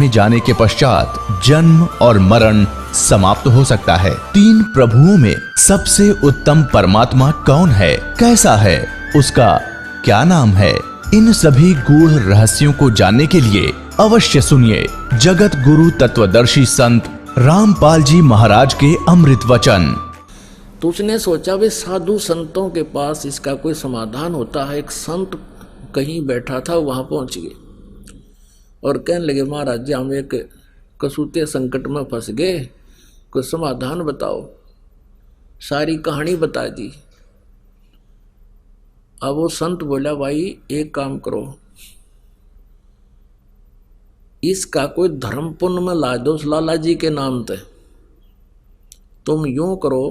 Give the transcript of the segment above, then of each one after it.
में जाने के पश्चात जन्म और मरण समाप्त हो सकता है। तीन प्रभुओं में सबसे उत्तम परमात्मा कौन है, कैसा है, उसका क्या नाम है? इन सभी गूढ़ रहस्यों को जानने के लिए अवश्य सुनिए जगत गुरु तत्वदर्शी संत रामपाल जी महाराज के अमृत वचन। तो उसने सोचा भी साधु संतों के पास इसका कोई समाधान होता है। एक संत कहीं बैठा था, वहां पहुंच गए और कहने लगे, महाराज जी हम एक कसूते संकट में फंस गए, कोई समाधान बताओ। सारी कहानी बता दी। अब वो संत बोला, भाई एक काम करो, इसका कोई धर्म पुण्य में ला दो लाला जी के नाम पे। तुम यूं करो,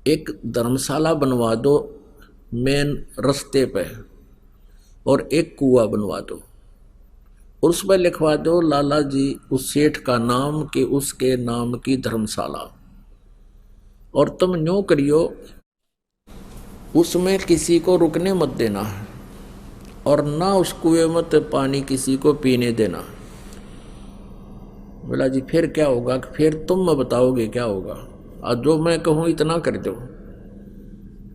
एक धर्मशाला बनवा दो मेन रास्ते पे और एक कुआं बनवा दो, उस पर लिखवा दो लाला जी उस सेठ का नाम कि उसके नाम की धर्मशाला। और तुम यूं करियो, उसमें किसी को रुकने मत देना और ना उस कुएं में पानी किसी को पीने देना। बोला जी फिर क्या होगा? फिर तुम मैं बताओगे क्या होगा, और जो मैं कहूँ इतना कर दो।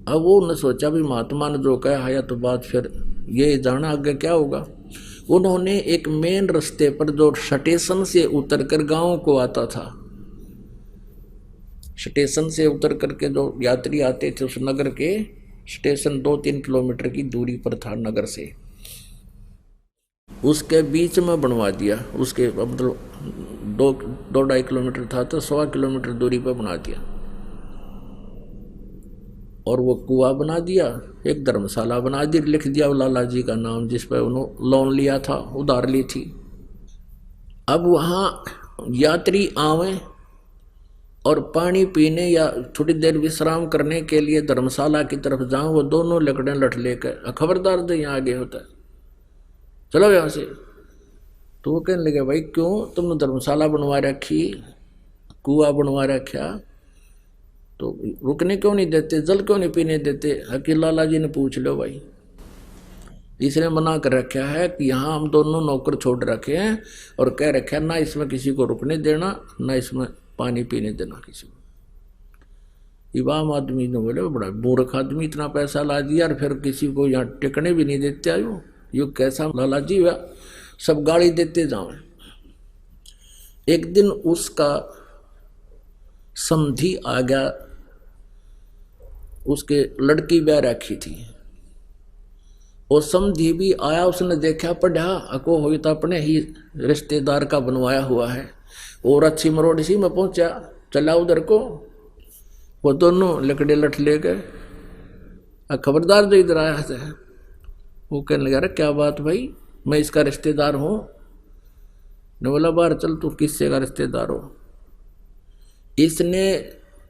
अब वो ने सोचा भी महात्मा ने जो कहा है तो बात फिर ये जाना आगे क्या होगा। उन्होंने एक मेन रास्ते पर जो स्टेशन से उतर कर गाँव को आता था, स्टेशन से उतर करके जो यात्री आते थे उस नगर के स्टेशन 2-3 किलोमीटर की दूरी पर था नगर से, उसके बीच में बनवा दिया। उसके मतलब 2-2.5 किलोमीटर था तो 1.25 किलोमीटर दूरी पर बना दिया और वो कुआं बना दिया, एक धर्मशाला बना दी, लिख दिया लाला जी का नाम जिस पर उन्होंने लोन लिया था, उधार ली थी। अब वहाँ यात्री आवे और पानी पीने या थोड़ी देर विश्राम करने के लिए धर्मशाला की तरफ जाऊं, वो दोनों लकड़े लठ लेकर, खबरदार दे यहाँ आगे होता है, चलो यहाँ से। तो वो कहने लगे, भाई क्यों तुमने धर्मशाला बनवा रखी, कुआं बनवा रखा, तो रुकने क्यों नहीं देते, जल क्यों नहीं पीने देते? हकीम लाला जी ने पूछ लो भाई, इसने मना कर रखा है कि यहाँ हम दोनों नौकर छोड़ रखे हैं और कह रखा है ना इसमें किसी को रुकने देना, ना इसमें पानी पीने देना किसी को। इमाम आदमी ने बोले, बड़ा मूर्ख आदमी, इतना पैसा ला दिया और फिर किसी को यहाँ टिकने भी नहीं देते। आयो यो कैसा लाला जी हुआ, सब गाड़ी देते जाओ। एक दिन उसका समधी आ गया, उसके लड़की ब्याह रखी थी, और समधी भी आया, उसने देखा पढ़ा अको हो तो अपने ही रिश्तेदार का बनवाया हुआ है, और अच्छी मरोड़ सी में पहुंचा, चला उधर को। वो दोनों लकड़े लठ ले गए, खबरदार जो इधर आया है। वो कहने लगा, अरे क्या बात भाई, मैं इसका रिश्तेदार हूँ। ने बोला, बाहर चल, तू किससे का रिश्तेदार हो? इसने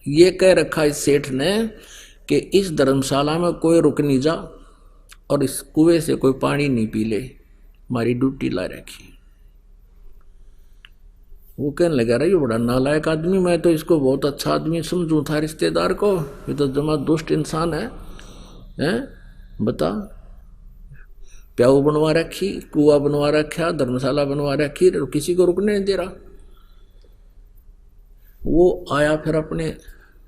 ये कह रखा इस सेठ ने कि इस धर्मशाला में कोई रुक नहीं जा और इस कुएं से कोई पानी नहीं पी ले, हमारी ड्यूटी ला रखी। वो कहने लगा, रही बड़ा नालायक आदमी, मैं तो इसको बहुत अच्छा आदमी समझूं था रिश्तेदार को, ये तो जमा दुष्ट इंसान है, हैं? बता, प्याऊ बनवा रखी, कुआं बनवा रखा, धर्मशाला बनवा रखी, किसी को रुकने नहीं दे रहा। वो आया फिर अपने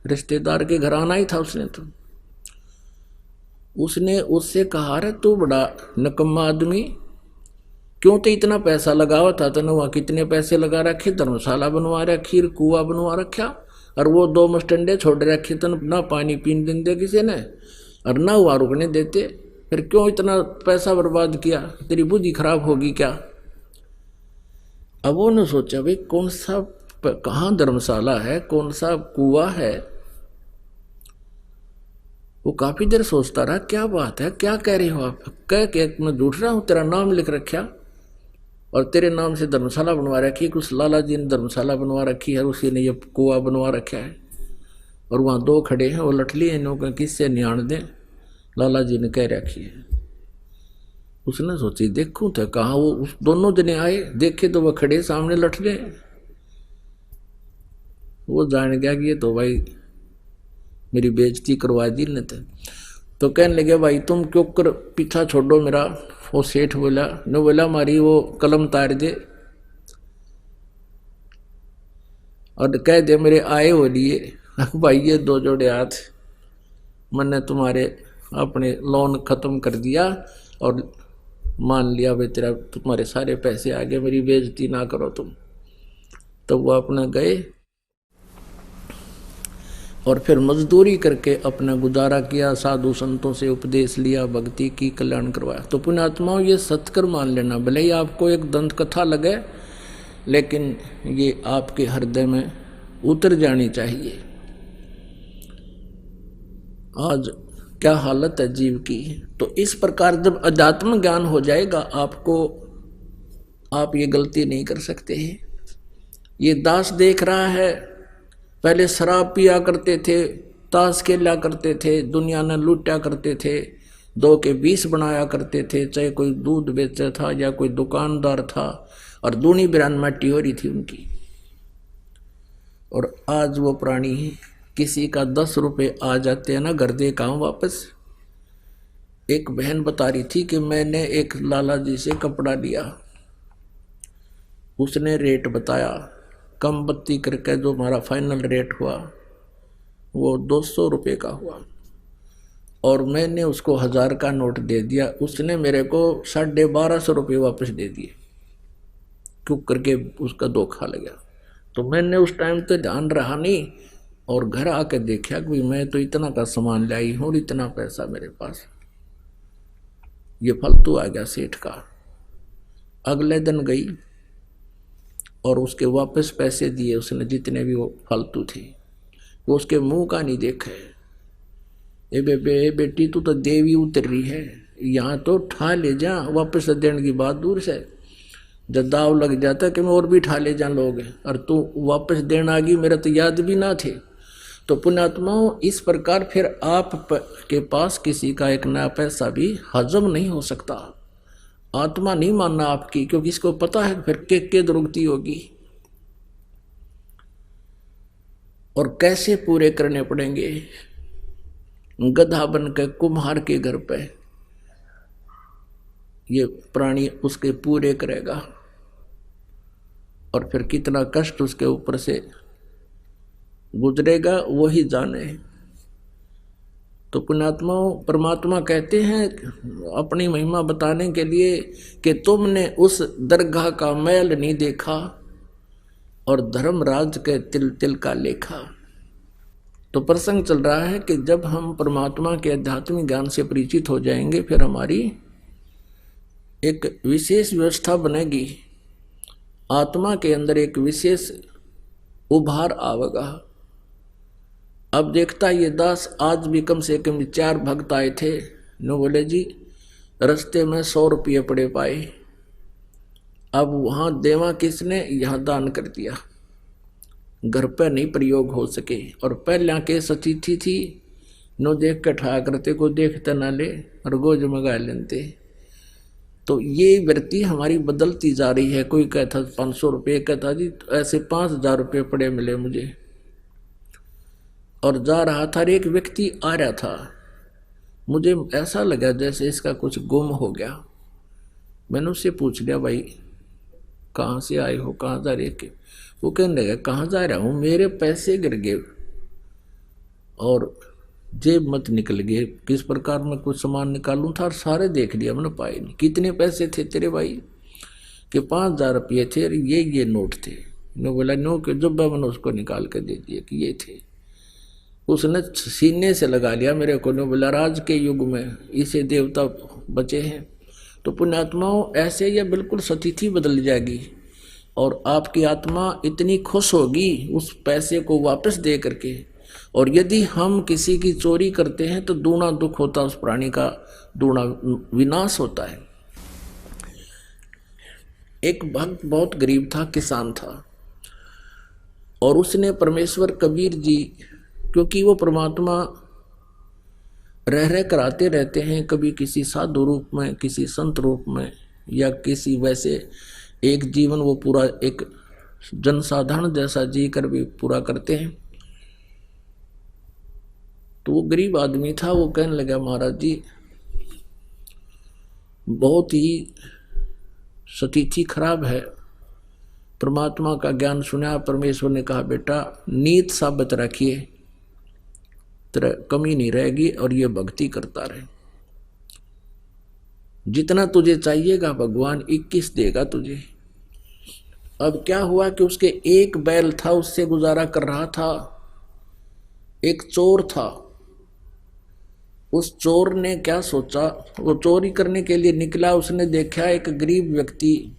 रिश्तेदार के घर आना ही था उसने, तो उसने उससे कहा, अरे तू बड़ा नकम्मा आदमी, क्यों तो इतना पैसा लगावा था, तूने वहाँ कितने पैसे लगा रखे, धर्मशाला बनवा रखी, कुआं बनवा रखा, और वो 2 मस्टंडे छोड़ रखे, तो ना पानी पीने देते किसी ने और ना वहाँ रुकने देते, फिर क्यों इतना पैसा बर्बाद किया, तेरी बुद्धि खराब होगी क्या? अब वो ने सोचा, भाई कौन सा कहाँ धर्मशाला है, कौन सा कुआं है। वो काफी देर सोचता रहा, क्या बात है, क्या कह रहे हो आप? कह के मैं झूठ रहा हूँ, तेरा नाम लिख रखा और तेरे नाम से धर्मशाला बनवा रखी, कुछ लाला जी ने धर्मशाला बनवा रखी है, उसी ने ये कुआं बनवा रखा है, और वहाँ 2 खड़े हैं, वो लठली हैं, इन्हों किससे नियाण दें, लाला जी ने कह रखी है। उसने सोची देखूं तो कहाँ, वो उस दोनों जने आए, देखे तो वह खड़े सामने लठले। वो जान गया कि ये तो भाई मेरी बेइज्जती करवा दी ने। तो कहने लगे, भाई तुम क्यों कर पीछा छोड़ो मेरा, वो सेठ बोला, ने बोला हमारी वो कलम तार दे और कह दे मेरे आए हो लिए भाई ये 2 जोड़े हाथ, मैंने तुम्हारे अपने लोन खत्म कर दिया और मान लिया भाई तेरा तुम्हारे सारे पैसे आ गए, मेरी बेइज्जती ना करो तुम। तो वो अपना गए और फिर मजदूरी करके अपना गुजारा किया, साधु संतों से उपदेश लिया, भक्ति की, कल्याण करवाया। तो पुण्यात्माओं ये सत्कर मान लेना, भले ही आपको एक दंत कथा लगे लेकिन ये आपके हृदय में उतर जानी चाहिए। आज क्या हालत है जीव की। तो इस प्रकार जब अध्यात्म ज्ञान हो जाएगा आपको, आप ये गलती नहीं कर सकते हैं। ये दास देख रहा है, पहले शराब पिया करते थे, ताश खेला करते थे, दुनिया ने लूटा करते थे, 2 के 20 बनाया करते थे, चाहे कोई दूध बेचता था या कोई दुकानदार था, और दूनी बिरान मट्टी हो रही थी उनकी। और आज वो प्राणी किसी का 10 रुपये आ जाते हैं ना, घर दे काम वापस। एक बहन बता रही थी कि मैंने एक लाला जी से कपड़ा लिया, उसने रेट बताया, कम बत्ती करके जो हमारा फाइनल रेट हुआ वो 200 रुपये का हुआ, और मैंने उसको 1000 का नोट दे दिया, उसने मेरे को 1250 रुपये वापस दे दिए, क्यों करके उसका धोखा लगा। तो मैंने उस टाइम तो ध्यान रहा नहीं, और घर आके देखा कि मैं तो इतना का सामान लाई हूँ और इतना पैसा मेरे पास, ये फालतू आ गया सेठ का। अगले दिन गई और उसके वापस पैसे दिए उसने, जितने भी वो फालतू थे, वो उसके मुंह का नहीं देखे। ए बेटी तू तो देवी उतर रही है, यहाँ तो ठा ले जा, वापस देने की बात दूर से, जब दाव लग जाता कि मैं और भी ठा ले जा लोग, और तू वापस देना आ गई, मेरा तो याद भी ना थे। तो पुण्यात्माओं इस प्रकार फिर आप के पास किसी का एक नया पैसा भी हजम नहीं हो सकता। आत्मा नहीं मानना आपकी, क्योंकि इसको पता है फिर के दुर्गति होगी और कैसे पूरे करने पड़ेंगे। गधा बन के कुम्हार के घर पे ये प्राणी उसके पूरे करेगा, और फिर कितना कष्ट उसके ऊपर से गुजरेगा वही जाने। तो पुण्यात्माओं परमात्मा कहते हैं अपनी महिमा बताने के लिए कि तुमने उस दरगाह का मैल नहीं देखा और धर्मराज के तिल तिल का लेखा। तो प्रसंग चल रहा है कि जब हम परमात्मा के आध्यात्मिक ज्ञान से परिचित हो जाएंगे फिर हमारी एक विशेष व्यवस्था बनेगी, आत्मा के अंदर एक विशेष उभार आवेगा। अब देखता ये दास आज भी कम से कम 4 भक्त आए थे, नो बोले जी रास्ते में 100 रुपये पड़े पाए, अब वहाँ देवा किसने, यहाँ दान कर दिया, घर पर नहीं प्रयोग हो सके। और पहले के सतिथि थी नो देख के ठा करते, को देखते ना ले और गोज मंगा लेते। तो ये वृत्ति हमारी बदलती जा रही है। कोई कहता 500 रुपये, कहता जी ऐसे 5000 रुपये पड़े मिले मुझे, और जा रहा था, एक व्यक्ति आ रहा था, मुझे ऐसा लगा जैसे इसका कुछ गुम हो गया। मैंने उससे पूछ लिया भाई कहाँ से आए हो, कहाँ जा रहे थे। वो कहने लगा कहाँ जा रहा हूँ, मेरे पैसे गिर गए और जेब मत निकल गए, किस प्रकार मैं कुछ सामान निकालूं था और सारे देख लिया मैंने, पाए नहीं। कितने पैसे थे तेरे भाई, कि 5000 रुपये थे, ये नोट थे। नो बोला नो के जब मैंने उसको निकाल कर दे दिया कि ये थे। उसने सीने से लगा लिया मेरे को, नो बोला राज के युग में इसे देवता बचे हैं। तो पुण्यात्माओं ऐसे यह बिल्कुल स्थिति बदल जाएगी और आपकी आत्मा इतनी खुश होगी उस पैसे को वापस दे करके। और यदि हम किसी की चोरी करते हैं तो दूना दुख होता, उस प्राणी का दूना विनाश होता है। एक भक्त बहुत गरीब था, किसान था, और उसने परमेश्वर कबीर जी, क्योंकि वो परमात्मा रह कराते रहते हैं, कभी किसी साधु रूप में, किसी संत रूप में, या किसी वैसे एक जीवन वो पूरा एक जनसाधारण जैसा जी कर भी पूरा करते हैं। तो वो गरीब आदमी था, वो कहने लगा महाराज जी बहुत ही स्थिति खराब है। परमात्मा का ज्ञान सुना, परमेश्वर ने कहा बेटा नीत साबित रखिए, तेरा कमी नहीं रहेगी और ये भक्ति करता रहे, जितना तुझे चाहिएगा भगवान 21 देगा तुझे। अब क्या हुआ कि उसके एक बैल था, उससे गुजारा कर रहा था। एक चोर था, उस चोर ने क्या सोचा, वो चोरी करने के लिए निकला। उसने देखा एक गरीब व्यक्ति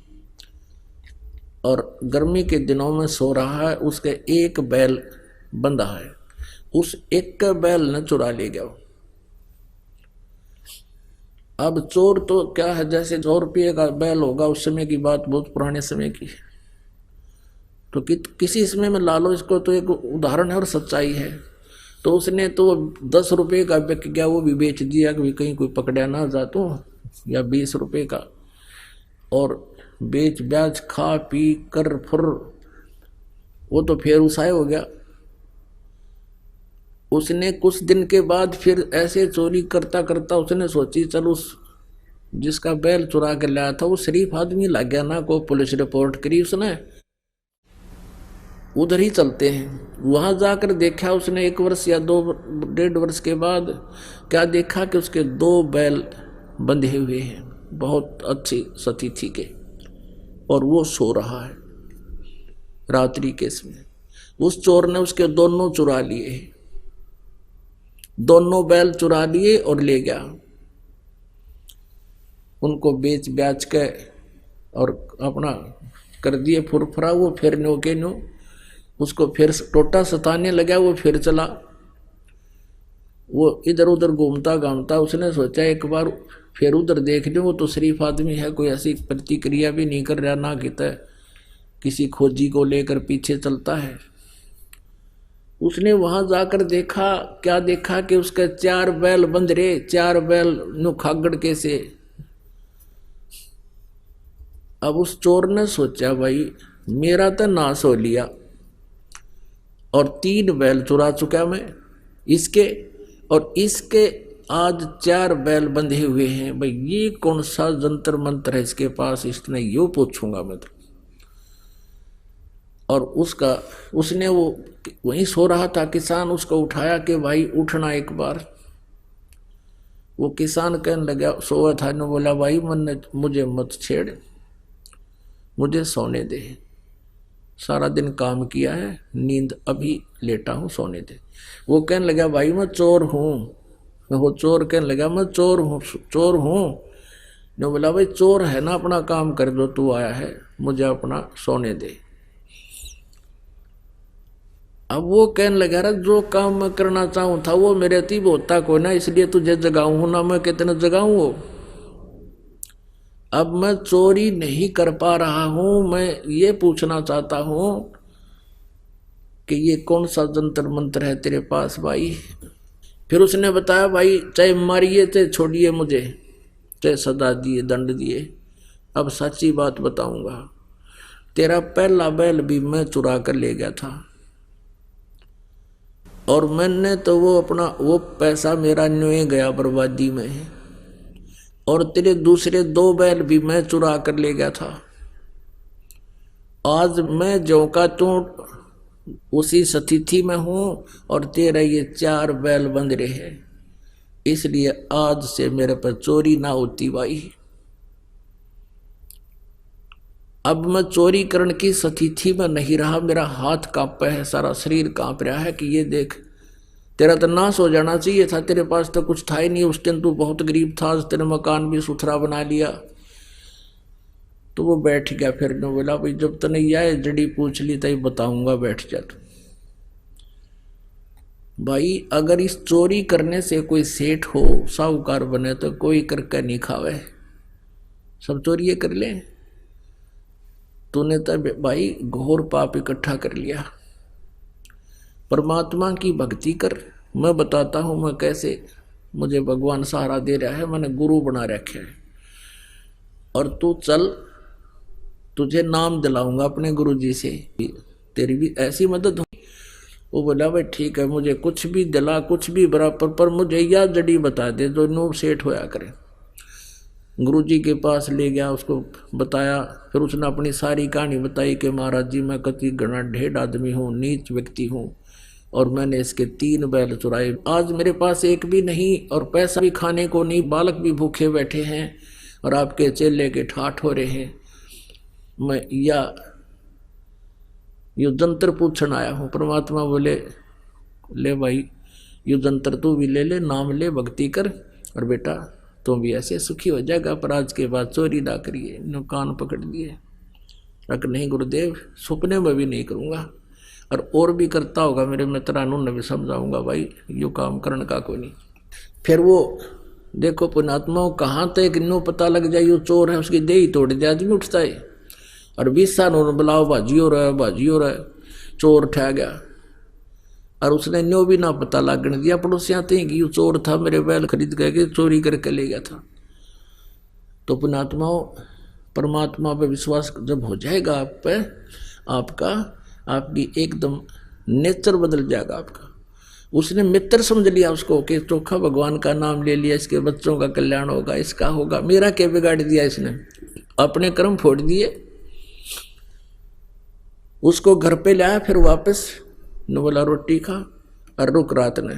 और गर्मी के दिनों में सो रहा है, उसके एक बैल बंधा है, उस एक का बैल न चुरा ले गया। अब चोर तो क्या है, जैसे 100 रुपये का बैल होगा, उस समय की बात, बहुत पुराने समय की, तो किसी समय में लालो, इसको तो एक उदाहरण है और सच्चाई है। तो उसने तो 10 रुपये का बिक गया, वो भी बेच दिया कि कहीं कोई पकड़ा ना जा तो, या 20 रुपये का, और बेच ब्याज खा पी कर फुर वो तो फिर उसाए हो गया। उसने कुछ दिन के बाद फिर ऐसे चोरी करता करता उसने सोची चल उस जिसका बैल चुरा के लाया था वो शरीफ आदमी लग गया ना, को पुलिस रिपोर्ट करी उसने, उधर ही चलते हैं। वहां जाकर देखा उसने 1 वर्ष या 2-1.5 वर्ष के बाद क्या देखा कि उसके 2 बैल बंधे हुए हैं, बहुत अच्छी स्थिति के, और वो सो रहा है रात्रि के समय। उस चोर ने उसके दोनों चुरा लिए, दोनों बैल चुरा लिए और ले गया, उनको बेच ब्याच के और अपना कर दिए फुरफुरा। वो फिर नो के नो उसको फिर टोटा सताने लगा, वो फिर चला, वो इधर उधर घूमता घामता। उसने सोचा एक बार फिर उधर देख लो, वो तो शरीफ आदमी है, कोई ऐसी प्रतिक्रिया भी नहीं कर रहा, ना कहता किसी खोजी को लेकर पीछे चलता है। उसने वहां जाकर देखा, क्या देखा कि उसके 4 बैल बंध रहे, 4 बैल नु खागड़ के से। अब उस चोर ने सोचा भाई मेरा तो नाश हो लिया और 3 बैल चुरा चुका मैं इसके, और इसके आज 4 बैल बंधे हुए हैं। भाई ये कौन सा जंतर मंत्र है इसके पास, इसने यो पूछूंगा मैं तो। और उसने वो वहीं सो रहा था किसान, उसको उठाया कि भाई उठना एक बार। वो किसान कहने लगा, सोया था ने बोला भाई मुझे मत छेड़, मुझे सोने दे, सारा दिन काम किया है, नींद अभी लेटा हूँ, सोने दे। वो कहने लगा भाई मैं चोर हूँ। वो चोर कहने लगा मैं चोर हूँ। ने बोला भाई चोर है ना, अपना काम कर दो, तू आया है, मुझे अपना सोने दे। अब वो कहने लगा रहा जो काम मैं करना चाहूँ था वो मेरे अतीब होता कोई ना, इसलिए तुझे जगाऊँ हूँ ना, मैं कितने जगाऊँ वो। अब मैं चोरी नहीं कर पा रहा हूँ, मैं ये पूछना चाहता हूँ कि ये कौन सा जंतर मंत्र है तेरे पास भाई। फिर उसने बताया भाई चाहे मारिए चाहे छोड़िए मुझे, चाहे सजा दिए दंड दिए, अब सच्ची बात बताऊंगा, तेरा पहला बैल भी मैं चुरा कर ले गया था, और मैंने तो वो अपना वो पैसा मेरा न्योए गया बर्बादी में, और तेरे दूसरे 2 बैल भी मैं चुरा कर ले गया था। आज मैं जो का तू उसी स्थिति में हूं और तेरा ये 4 बैल बंध रहे हैं, इसलिए आज से मेरे पर चोरी ना होती भाई। अब मैं चोरी करने की स्थिति में नहीं रहा, मेरा हाथ कांप है, सारा शरीर कांप रहा है कि ये देख तेरा तो नाश हो जाना चाहिए था, तेरे पास तो कुछ था ही नहीं, उस दिन तू बहुत गरीब था, आज तेरे मकान भी सुथरा बना लिया। तो वो बैठ गया, फिर ने बोला भाई जब तो नहीं आए जड़ी पूछ ली तभी बताऊंगा, बैठ जा तू। भाई अगर इस चोरी करने से कोई सेठ हो साहूकार बने तो कोई करके नहीं खावे, सब चोरी कर ले। तूने तो भाई घोर पाप इकट्ठा कर लिया। परमात्मा की भक्ति कर, मैं बताता हूं मैं कैसे मुझे भगवान सहारा दे रहा है, मैंने गुरु बना रखे है, और तू चल तुझे नाम दिलाऊंगा अपने गुरु जी से, तेरी भी ऐसी मदद हो। वो बोला भाई ठीक है, मुझे कुछ भी दिला, कुछ भी बराबर, पर मुझे यह जड़ी बता दे जो नूर सेठ होया करे। गुरुजी के पास ले गया, उसको बताया। फिर उसने अपनी सारी कहानी बताई कि महाराज जी मैं कति घना ढेर आदमी हूँ, नीच व्यक्ति हूँ, और मैंने इसके 3 बैल चुराए, आज मेरे पास एक भी नहीं, और पैसा भी खाने को नहीं, बालक भी भूखे बैठे हैं, और आपके चेले के ठाठ हो रहे हैं। मैं यो जंतर पूछन आया हूँ। परमात्मा बोले ले भाई यो जंतर तू भी ले ले, नाम ले, भक्ति कर, और बेटा तुम भी ऐसे सुखी हो जाएगा। पर आज के बाद चोरी ना करिए। इन्होंने कान पकड़ दिए, रख नहीं गुरुदेव, सपने में भी नहीं करूँगा, और भी करता होगा मेरे मित्रानों ने भी समझाऊंगा भाई यो काम करने का कोई नहीं। फिर वो देखो पुण्यात्माओं कहाँ तक इन्हों पता लग जाए यो चोर है, उसकी देही तोड़ दे आदमी उठता है, और 20 साल उन्होंने बुलाओ भाजी हो रहा है, भाजी हो रहा है, चोर ठह गया, और उसने न्यो भी ना पता लगने दिया पड़ोसियाँ थे कि ये चोर था, मेरे बैल खरीद के चोरी करके ले गया था। तो पुण्यात्माओं परमात्मा पे विश्वास जब हो जाएगा आप पे, आपकी एकदम नेचर बदल जाएगा आपका। उसने मित्र समझ लिया उसको कि चोखा भगवान का नाम ले लिया, इसके बच्चों का कल्याण होगा, इसका होगा, मेरा क्या बिगाड़ दिया इसने, अपने कर्म फोड़ दिए। उसको घर पे लाया, फिर वापस न बोला रोटी खा और रुक रात ने,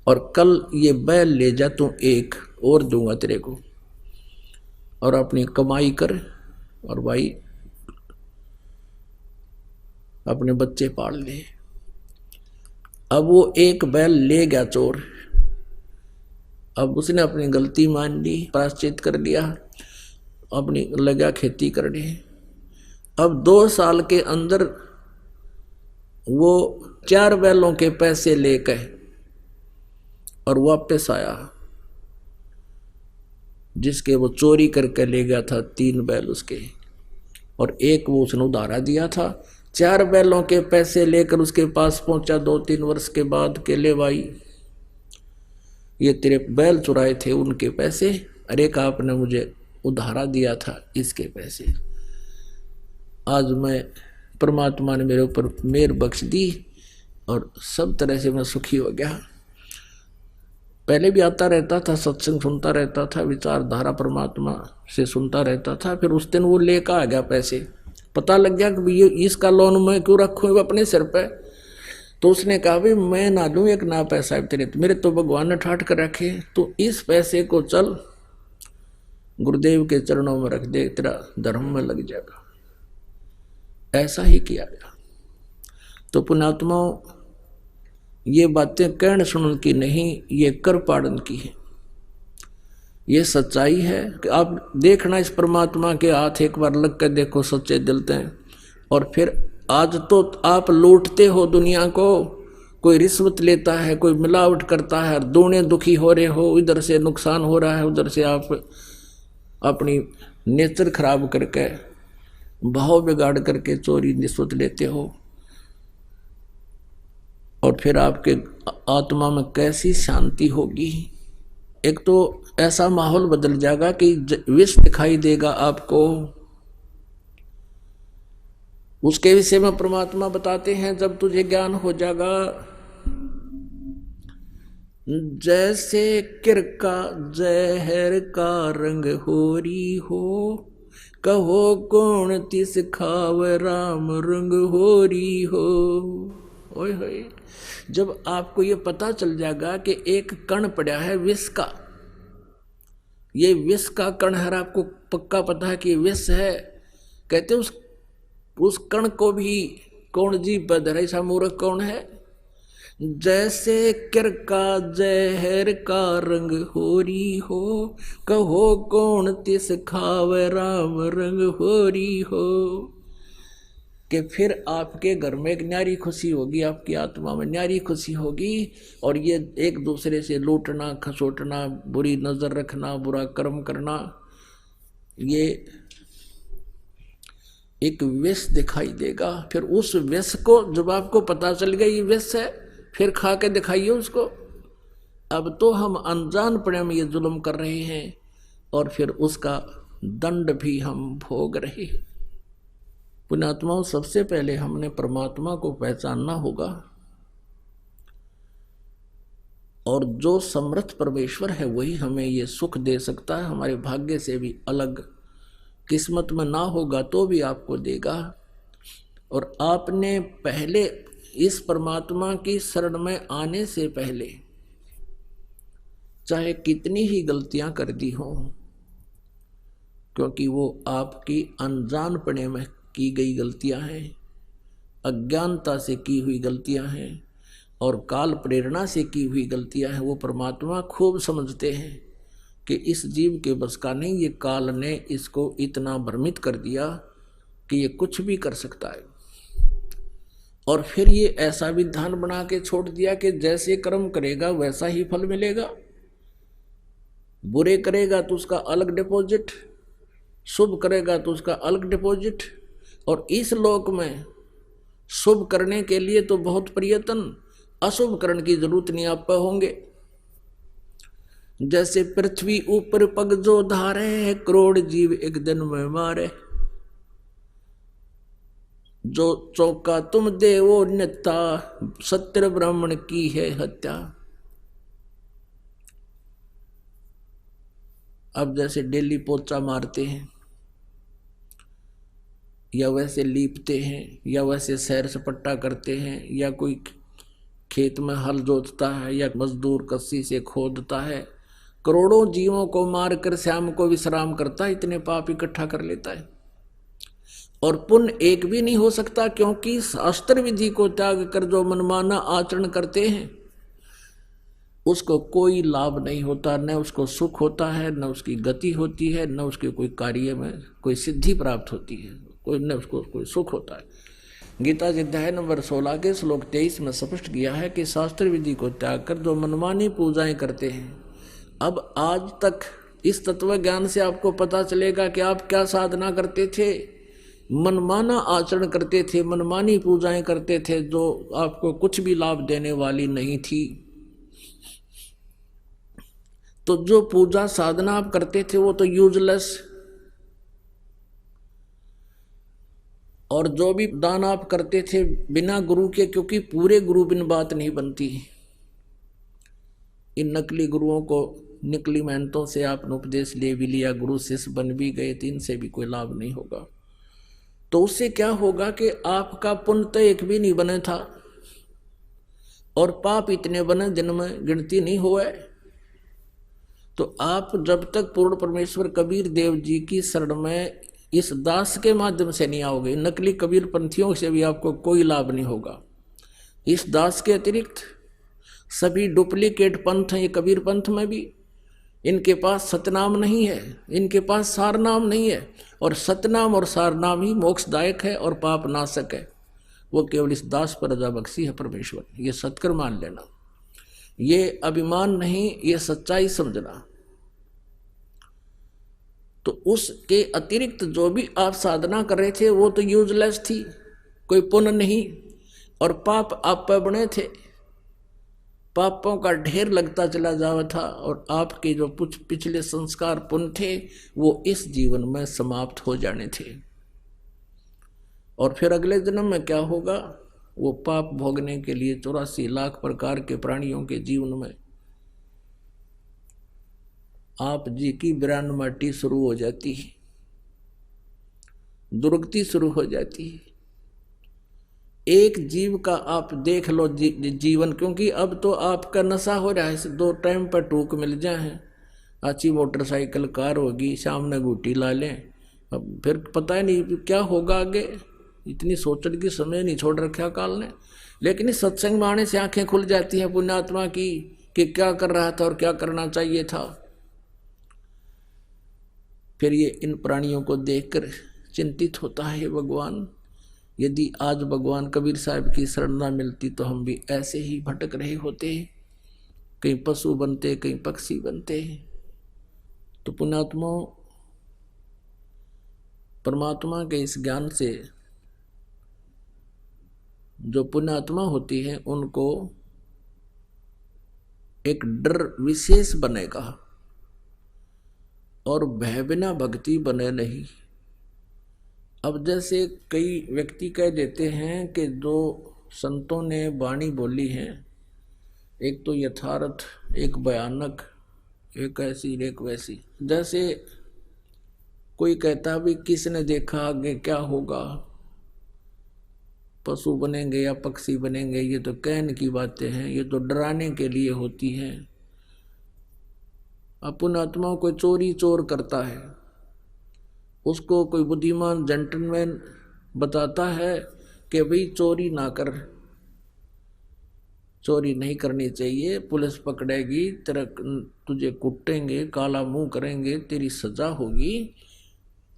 और कल ये बैल ले जा, तू एक और दूंगा तेरे को, और अपनी कमाई कर, और भाई अपने बच्चे पाल ले। अब वो एक बैल ले गया चोर, अब उसने अपनी गलती मान ली, प्रायश्चित कर लिया, अपनी लगा खेती करने। अब 2 साल के अंदर वो 4 बैलों के पैसे लेकर और वापस आया, जिसके वो चोरी करके ले गया था 3 बैल उसके, और एक वो उसने उधारा दिया था। 4 बैलों के पैसे लेकर उसके पास पहुंचा 2-3 वर्ष के बाद के ले भाई ये तेरे बैल चुराए थे उनके पैसे, अरे का आपने मुझे उधारा दिया था इसके पैसे, आज मैं परमात्मा ने मेरे ऊपर मेहर बख्श दी और सब तरह से मैं सुखी हो गया। पहले भी आता रहता था, सत्संग सुनता रहता था, विचारधारा परमात्मा से सुनता रहता था। फिर उस दिन वो लेकर आ गया पैसे, पता लग गया कि ये इसका लोन मैं क्यों रखूँ अपने सिर पे। तो उसने कहा भाई मैं ना लूँ एक ना पैसा है तेरे, मेरे तो भगवान ने ठाट कर रखे, तो इस पैसे को चल गुरुदेव के चरणों में रख दे, तेरा धर्म में लग जाएगा। ऐसा ही किया गया। तो पुण्यात्माओं ये बातें कहने सुनने की नहीं, ये कर पाड़न की है। ये सच्चाई है कि आप देखना इस परमात्मा के हाथ एक बार लग कर देखो सच्चे दिल से। और फिर आज तो आप लूटते हो दुनिया को, कोई रिश्वत लेता है, कोई मिलावट करता है, दोनों दुखी हो रहे हो, इधर से नुकसान हो रहा है, उधर से आप अपनी नेचर खराब करके भाव बिगाड़ करके चोरी रिश्वत लेते हो। और फिर आपके आत्मा में कैसी शांति होगी। एक तो ऐसा माहौल बदल जाएगा कि विष दिखाई देगा आपको। उसके विषय में परमात्मा बताते हैं जब तुझे ज्ञान हो जाएगा, जैसे किरका जहर का रंग होरी हो, कहो कौन तिस खाव राम रंग होरी हो। ओए होए, जब आपको ये पता चल जाएगा कि एक कण पड़ा है विष का, ये विष का कण है, आपको पक्का पता है कि विष है, कहते उस कण को भी कौन जी बदर, ऐसा मूर्ख कौन है। जैसे किरका जहर का रंग होरी हो, कहो कौन तिस खाव राम रंग होरी हो। कि फिर आपके घर में एक न्यारी खुशी होगी, आपकी आत्मा में न्यारी खुशी होगी। और ये एक दूसरे से लूटना खसोटना, बुरी नजर रखना, बुरा कर्म करना, ये एक विष दिखाई देगा। फिर उस विष को जब आपको पता चल गया ये विष है, फिर खा के दिखाइए उसको। अब तो हम अनजान पड़े में ये जुल्म कर रहे हैं और फिर उसका दंड भी हम भोग रहे हैं। पुण्यात्माओं, सबसे पहले हमने परमात्मा को पहचानना होगा और जो समर्थ परमेश्वर है वही हमें ये सुख दे सकता है। हमारे भाग्य से भी अलग, किस्मत में ना होगा तो भी आपको देगा। और आपने पहले इस परमात्मा की शरण में आने से पहले चाहे कितनी ही गलतियां कर दी हों, क्योंकि वो आपकी अनजानपने में की गई गलतियां हैं, अज्ञानता से की हुई गलतियां हैं और काल प्रेरणा से की हुई गलतियां हैं, वो परमात्मा खूब समझते हैं कि इस जीव के बस का नहीं, ये काल ने इसको इतना भ्रमित कर दिया कि ये कुछ भी कर सकता है। और फिर ये ऐसा विधान बना के छोड़ दिया कि जैसे कर्म करेगा वैसा ही फल मिलेगा। बुरे करेगा तो उसका अलग डिपॉजिट, शुभ करेगा तो उसका अलग डिपॉजिट। और इस लोक में शुभ करने के लिए तो बहुत प्रयत्न, अशुभ करने की जरूरत नहीं आप पे होंगे। जैसे पृथ्वी ऊपर पग जो धारे, करोड़ जीव एक दिन में मारे। जो चौका तुम दे वो नेता, सत्य ब्राह्मण की है हत्या। अब जैसे डेली पोचा मारते हैं या वैसे लीपते हैं या वैसे सैर सपट्टा करते हैं या कोई खेत में हल जोतता है या मजदूर कस्सी से खोदता है, करोड़ों जीवों को मारकर शाम को विश्राम करता है, इतने पाप इकट्ठा कर लेता है। और पुण्य एक भी नहीं हो सकता, क्योंकि शास्त्र विधि को त्याग कर जो मनमाना आचरण करते हैं उसको कोई लाभ नहीं होता, न उसको सुख होता है, न उसकी गति होती है, न उसके कोई कार्य में कोई सिद्धि प्राप्त होती है, कोई न उसको कोई सुख होता है। गीता जी अध्याय नंबर 16 के श्लोक 23 में स्पष्ट किया है कि शास्त्र विधि को त्याग कर जो मनमानी पूजाएं करते हैं। अब आज तक इस तत्व ज्ञान से आपको पता चलेगा कि आप क्या साधना करते थे, मनमाना आचरण करते थे, मनमानी पूजाएं करते थे जो आपको कुछ भी लाभ देने वाली नहीं थी। तो जो पूजा साधना आप करते थे वो तो यूजलेस, और जो भी दान आप करते थे बिना गुरु के, क्योंकि पूरे गुरु बिन बात नहीं बनती। इन नकली गुरुओं को निकली मेहनतों से आपने उपदेश ले भी लिया, गुरु शिष्य बन भी गए, तो इनसे भी कोई लाभ नहीं होगा। तो उससे क्या होगा कि आपका पुण्य तो एक भी नहीं बने था और पाप इतने बने जिनमें गिनती नहीं हुआ। तो आप जब तक पूर्ण परमेश्वर कबीर देव जी की शरण में इस दास के माध्यम से नहीं आओगे, नकली कबीर पंथियों से भी आपको कोई लाभ नहीं होगा। इस दास के अतिरिक्त सभी डुप्लीकेट पंथ हैं, ये कबीर पंथ में भी इनके पास सतनाम नहीं है, इनके पास सारनाम नहीं है। और सतनाम और सारनाम ही मोक्षदायक है और पाप नाशक है। वो केवल इस दास पर रजा बख्शी है परमेश्वर, ये सत्कर मान लेना, ये अभिमान नहीं, ये सच्चाई समझना। तो उसके अतिरिक्त जो भी आप साधना कर रहे थे वो तो यूजलेस थी, कोई पुण्य नहीं, और पाप आप पर बने थे, पापों का ढेर लगता चला जावा था। और आपके जो कुछ पिछले संस्कार पुण्य थे वो इस जीवन में समाप्त हो जाने थे। और फिर अगले जन्म में क्या होगा, वो पाप भोगने के लिए 84 लाख प्रकार के प्राणियों के जीवन में आप जी की बिरान माटी शुरू हो जाती है, दुर्गति शुरू हो जाती है। एक जीव का आप देख लो जीवन, क्योंकि अब तो आपका नशा हो रहा है, 2 टाइम पर टूक मिल जाए, अच्छी मोटरसाइकिल कार होगी, सामने घूटी ला लें, अब फिर पता ही नहीं क्या होगा आगे, इतनी सोचने की समय नहीं छोड़ रखा काल ने। लेकिन इस सत्संग में आने से आंखें खुल जाती हैं पुण्यात्मा की कि क्या कर रहा था और क्या करना चाहिए था। फिर ये इन प्राणियों को देखकर चिंतित होता है, भगवान यदि आज भगवान कबीर साहब की शरण न मिलती तो हम भी ऐसे ही भटक रहे होते, कहीं पशु बनते कहीं पक्षी बनते। तो पुण्यात्मा परमात्मा के इस ज्ञान से जो पुण्यात्मा होती है उनको एक डर विशेष बनेगा और भय बिना भक्ति बने नहीं। अब जैसे कई व्यक्ति कह देते हैं कि जो संतों ने वाणी बोली है एक तो यथार्थ, एक भयानक, एक ऐसी एक वैसी। जैसे कोई कहता भी किसने देखा आगे क्या होगा, पशु बनेंगे या पक्षी बनेंगे, ये तो कहने की बातें हैं, ये तो डराने के लिए होती हैं। अपन आत्मा कोई चोरी चोर करता है, उसको कोई बुद्धिमान जेंटलमैन बताता है कि भाई चोरी ना कर, चोरी नहीं करनी चाहिए, पुलिस पकड़ेगी, तेरा तुझे कुटेंगे, काला मुंह करेंगे, तेरी सजा होगी,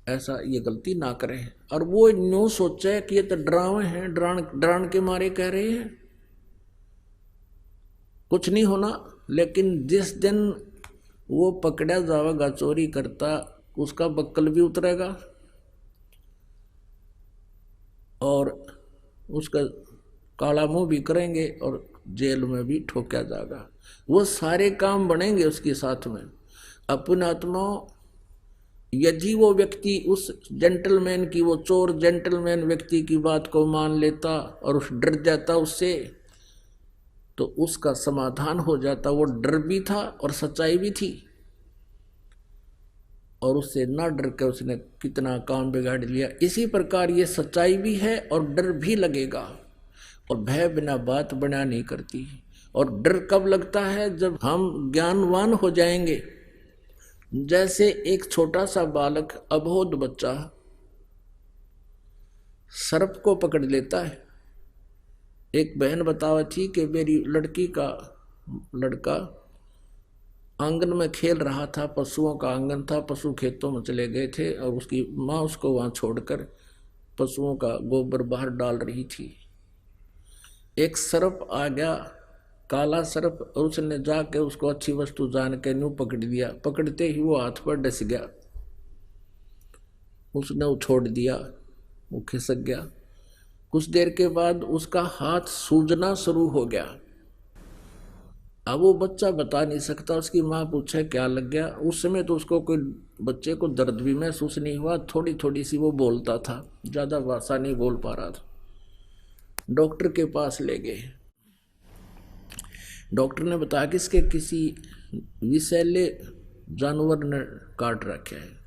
ऐसा ये गलती ना करें। और वो न्यू सोचे कि ये तो डरावे हैं, डरान के मारे कह रहे हैं, कुछ नहीं होना। लेकिन जिस दिन वो पकड़ा जाएगा चोरी करता, उसका बक्कल भी उतरेगा और उसका काला मुंह भी करेंगे और जेल में भी ठोका जाएगा। वो सारे काम बनेंगे उसके साथ में। अपनी आत्मा यदि वो व्यक्ति उस जेंटलमैन की, वो चोर जेंटलमैन व्यक्ति की बात को मान लेता और उस डर जाता उससे, तो उसका समाधान हो जाता। वो डर भी था और सच्चाई भी थी, और उससे ना डर के उसने कितना काम बिगाड़ लिया। इसी प्रकार ये सच्चाई भी है और डर भी लगेगा, और भय बिना बात बना नहीं करती। और डर कब लगता है? जब हम ज्ञानवान हो जाएंगे। जैसे एक छोटा सा बालक, अबोध बच्चा सर्प को पकड़ लेता है। एक बहन बतावा थी कि मेरी लड़की का लड़का आंगन में खेल रहा था, पशुओं का आंगन था, पशु खेतों में चले गए थे और उसकी माँ उसको वहाँ छोड़कर पशुओं का गोबर बाहर डाल रही थी। एक सर्प आ गया, काला सर्प, और उसने जाके उसको अच्छी वस्तु जान के न्यू पकड़ लिया। पकड़ते ही वो हाथ पर डस गया, उसने वो छोड़ दिया, वो खिसक गया। कुछ देर के बाद उसका हाथ सूजना शुरू हो गया। अब वो बच्चा बता नहीं सकता, उसकी माँ पूछे क्या लग गया। उस समय तो उसको कोई, बच्चे को दर्द भी महसूस नहीं हुआ, थोड़ी थोड़ी सी वो बोलता था, ज़्यादा भाषा नहीं बोल पा रहा था। डॉक्टर के पास ले गए। डॉक्टर ने बताया कि इसके किसी विषैले जानवर ने काट रखे है।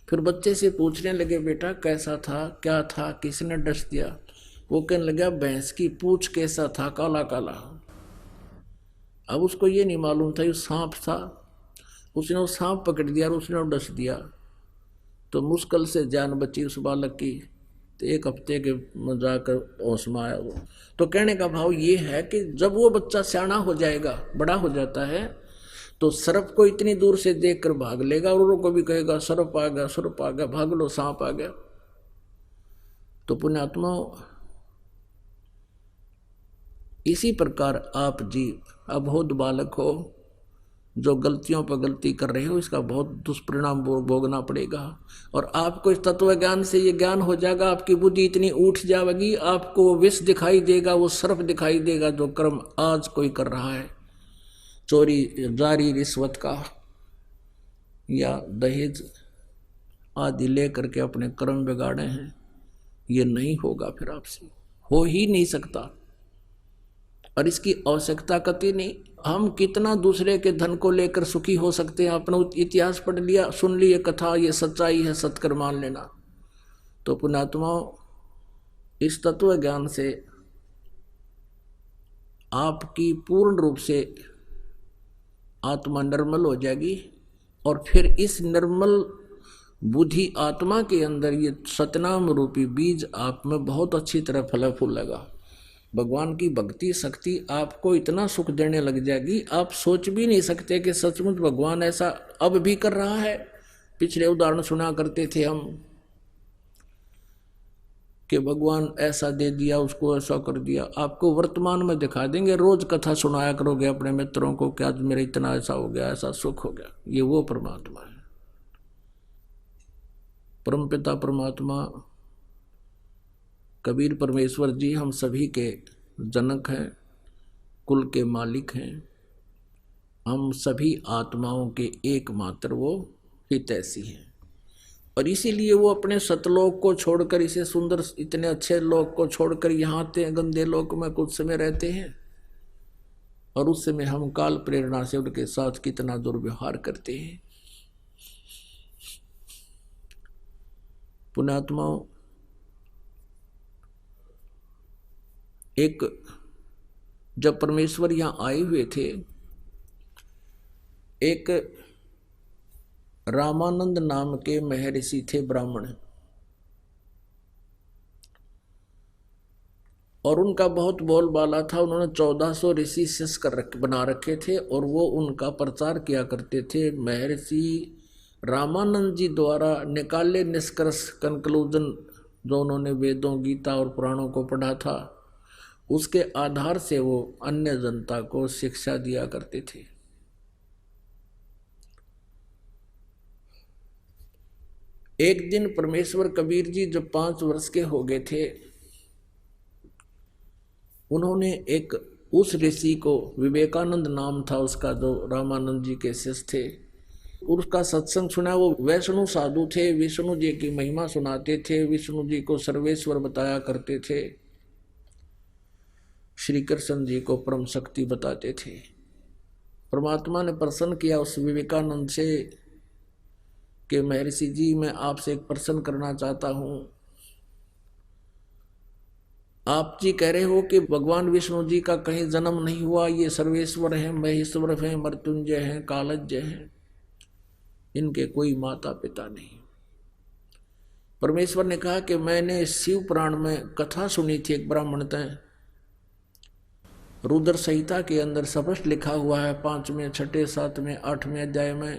फिर बच्चे से पूछने लगे, बेटा कैसा था, क्या था, किसने डस दिया? वो कहने लगा, भैंस की पूंछ कैसा था, काला काला। अब उसको ये नहीं मालूम था ये सांप था। उसने वो सांप पकड़ दिया और उसने वो डस दिया, तो मुश्किल से जान बची उस बालक की। तो एक हफ्ते के में जाकर होश में आया वो। तो कहने का भाव ये है कि जब वो बच्चा सियाना हो जाएगा, बड़ा हो जाता है, तो सर्प को इतनी दूर से देखकर भाग लेगा और औरों को भी कहेगा सर्प आ गया, सर्प आ गया, भाग लो, सांप आ गया। तो पुण्यात्मा, इसी प्रकार आप जीव अबोध बालक हो, जो गलतियों पर गलती कर रहे हो, इसका बहुत दुष्परिणाम भोगना पड़ेगा। और आपको इस तत्व ज्ञान से ये ज्ञान हो जाएगा, आपकी बुद्धि इतनी उठ जाएगी, आपको वो विष दिखाई देगा, वो सर्प दिखाई देगा जो कर्म आज कोई कर रहा है, चोरी, जारी, रिश्वत का या दहेज आदि ले करके अपने कर्म बिगाड़े हैं। ये नहीं होगा, फिर आपसे हो ही नहीं सकता, और इसकी आवश्यकता कतई नहीं। हम कितना दूसरे के धन को लेकर सुखी हो सकते हैं? अपना इतिहास पढ़ लिया, सुन ली ये कथा, ये सच्चाई है, सत्कर मान लेना। तो पुण्यात्माओं, इस तत्व ज्ञान से आपकी पूर्ण रूप से आत्मा निर्मल हो जाएगी, और फिर इस निर्मल बुद्धि आत्मा के अंदर ये सतनाम रूपी बीज आप में बहुत अच्छी तरह फल फूलेगा। भगवान की भक्ति शक्ति आपको इतना सुख देने लग जाएगी, आप सोच भी नहीं सकते कि सचमुच भगवान ऐसा अब भी कर रहा है। पिछले उदाहरण सुना करते थे हम कि भगवान ऐसा दे दिया, उसको ऐसा कर दिया। आपको वर्तमान में दिखा देंगे, रोज कथा सुनाया करोगे अपने मित्रों को कि आज मेरा इतना ऐसा हो गया, ऐसा सुख हो गया। ये वो परमात्मा है, परमपिता परमात्मा कबीर परमेश्वर जी हम सभी के जनक हैं, कुल के मालिक हैं। हम सभी आत्माओं के एकमात्र वो हितैषी हैं, और इसीलिए वो अपने सतलोक को छोड़कर, इसे सुंदर इतने अच्छे लोक को छोड़कर यहाँ आते हैं, गंदे लोक में कुछ समय रहते हैं और उस समय हम काल प्रेरणा से उनके साथ कितना दुर्व्यवहार करते हैं। पुण्यात्माओं, एक जब परमेश्वर यहाँ आए हुए थे, एक रामानंद नाम के महर्षि थे, ब्राह्मण, और उनका बहुत बोलबाला था। उन्होंने 1400 ऋषि शिष्य बना रखे थे और वो उनका प्रचार किया करते थे। महर्षि रामानंद जी द्वारा निकाले निष्कर्ष, कंक्लूजन, जो उन्होंने वेदों, गीता और पुराणों को पढ़ा था, उसके आधार से वो अन्य जनता को शिक्षा दिया करते थे। एक दिन परमेश्वर कबीर जी जब 5 वर्ष के हो गए थे, उन्होंने एक उस ऋषि को, विवेकानंद नाम था उसका, जो रामानंद जी के शिष्य थे, उसका सत्संग सुना। वो वैष्णु साधु थे, विष्णु जी की महिमा सुनाते थे, विष्णु जी को सर्वेश्वर बताया करते थे, श्री कृष्ण जी को परम शक्ति बताते थे। परमात्मा ने प्रसन्न किया उस विवेकानंद से कि महर्षि जी, मैं आपसे एक प्रश्न करना चाहता हूँ। आप जी कह रहे हो कि भगवान विष्णु जी का कहीं जन्म नहीं हुआ, ये सर्वेश्वर हैं, महेश्वर हैं, मृत्युंजय हैं, कालज्ञ हैं, इनके कोई माता पिता नहीं। परमेश्वर ने कहा कि मैंने शिव पुराण में कथा सुनी थी, एक ब्राह्मण तय रुद्र संहिता के अंदर स्पष्ट लिखा हुआ है, 5वें, 6, 7वें, 8वें अध्याय में,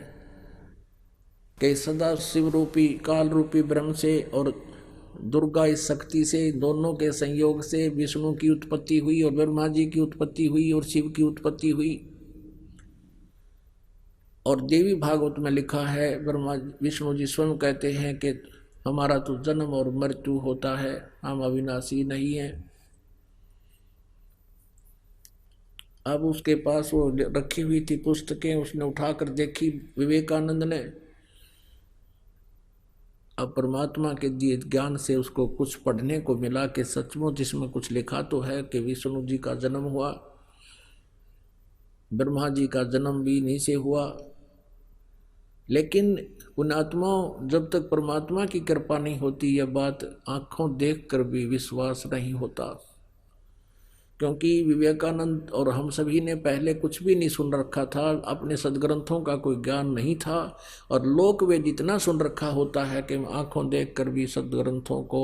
कि सदा शिव रूपी काल रूपी ब्रह्म से और दुर्गा इस शक्ति से, दोनों के संयोग से विष्णु की उत्पत्ति हुई और ब्रह्मा जी की उत्पत्ति हुई और शिव की उत्पत्ति हुई। और देवी भागवत में लिखा है, ब्रह्मा विष्णु जी स्वयं कहते हैं कि हमारा तो जन्म और मृत्यु होता है, हम अविनाशी नहीं हैं। अब उसके पास वो रखी हुई थी पुस्तकें, उसने उठाकर देखी विवेकानंद ने। अब परमात्मा के दिए ज्ञान से उसको कुछ पढ़ने को मिला कि सचमुच इसमें कुछ लिखा तो है कि विष्णु जी का जन्म हुआ, ब्रह्मा जी का जन्म भी इन्हीं से हुआ। लेकिन पुण्यात्मा, जब तक परमात्मा की कृपा नहीं होती, यह बात आंखों देखकर भी विश्वास नहीं होता। क्योंकि विवेकानंद और हम सभी ने पहले कुछ भी नहीं सुन रखा था, अपने सदग्रंथों का कोई ज्ञान नहीं था, और लोक वेद जितना सुन रखा होता है कि आंखों देखकर भी सदग्रंथों को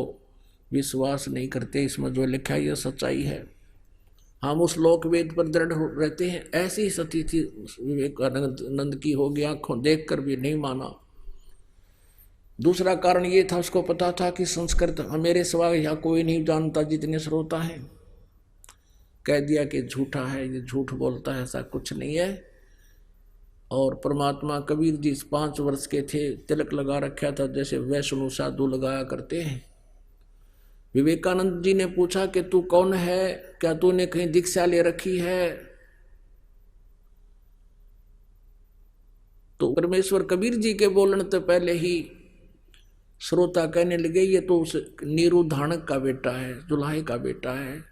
विश्वास नहीं करते। इसमें जो लिखा है यह सच्चाई है, हम उस लोक वेद पर दृढ़ रहते हैं। ऐसी स्थिति विवेकानंद की होगी, आंखों देखकर भी नहीं माना। दूसरा कारण ये था, उसको पता था कि संस्कृत मेरे सिवा यहाँ कोई नहीं जानता जितने श्रोता हैं। कह दिया कि झूठा है, ये झूठ बोलता है, ऐसा कुछ नहीं है। और परमात्मा कबीर जी 5 वर्ष के थे, तिलक लगा रखा था जैसे वैष्णु साधु लगाया करते हैं। विवेकानंद जी ने पूछा कि तू कौन है, क्या तूने कहीं दीक्षा ले रखी है? तो परमेश्वर कबीर जी के बोलने से पहले ही श्रोता कहने लगे, ये तो उस नीरू धानक का बेटा है, जुलाहे का बेटा है,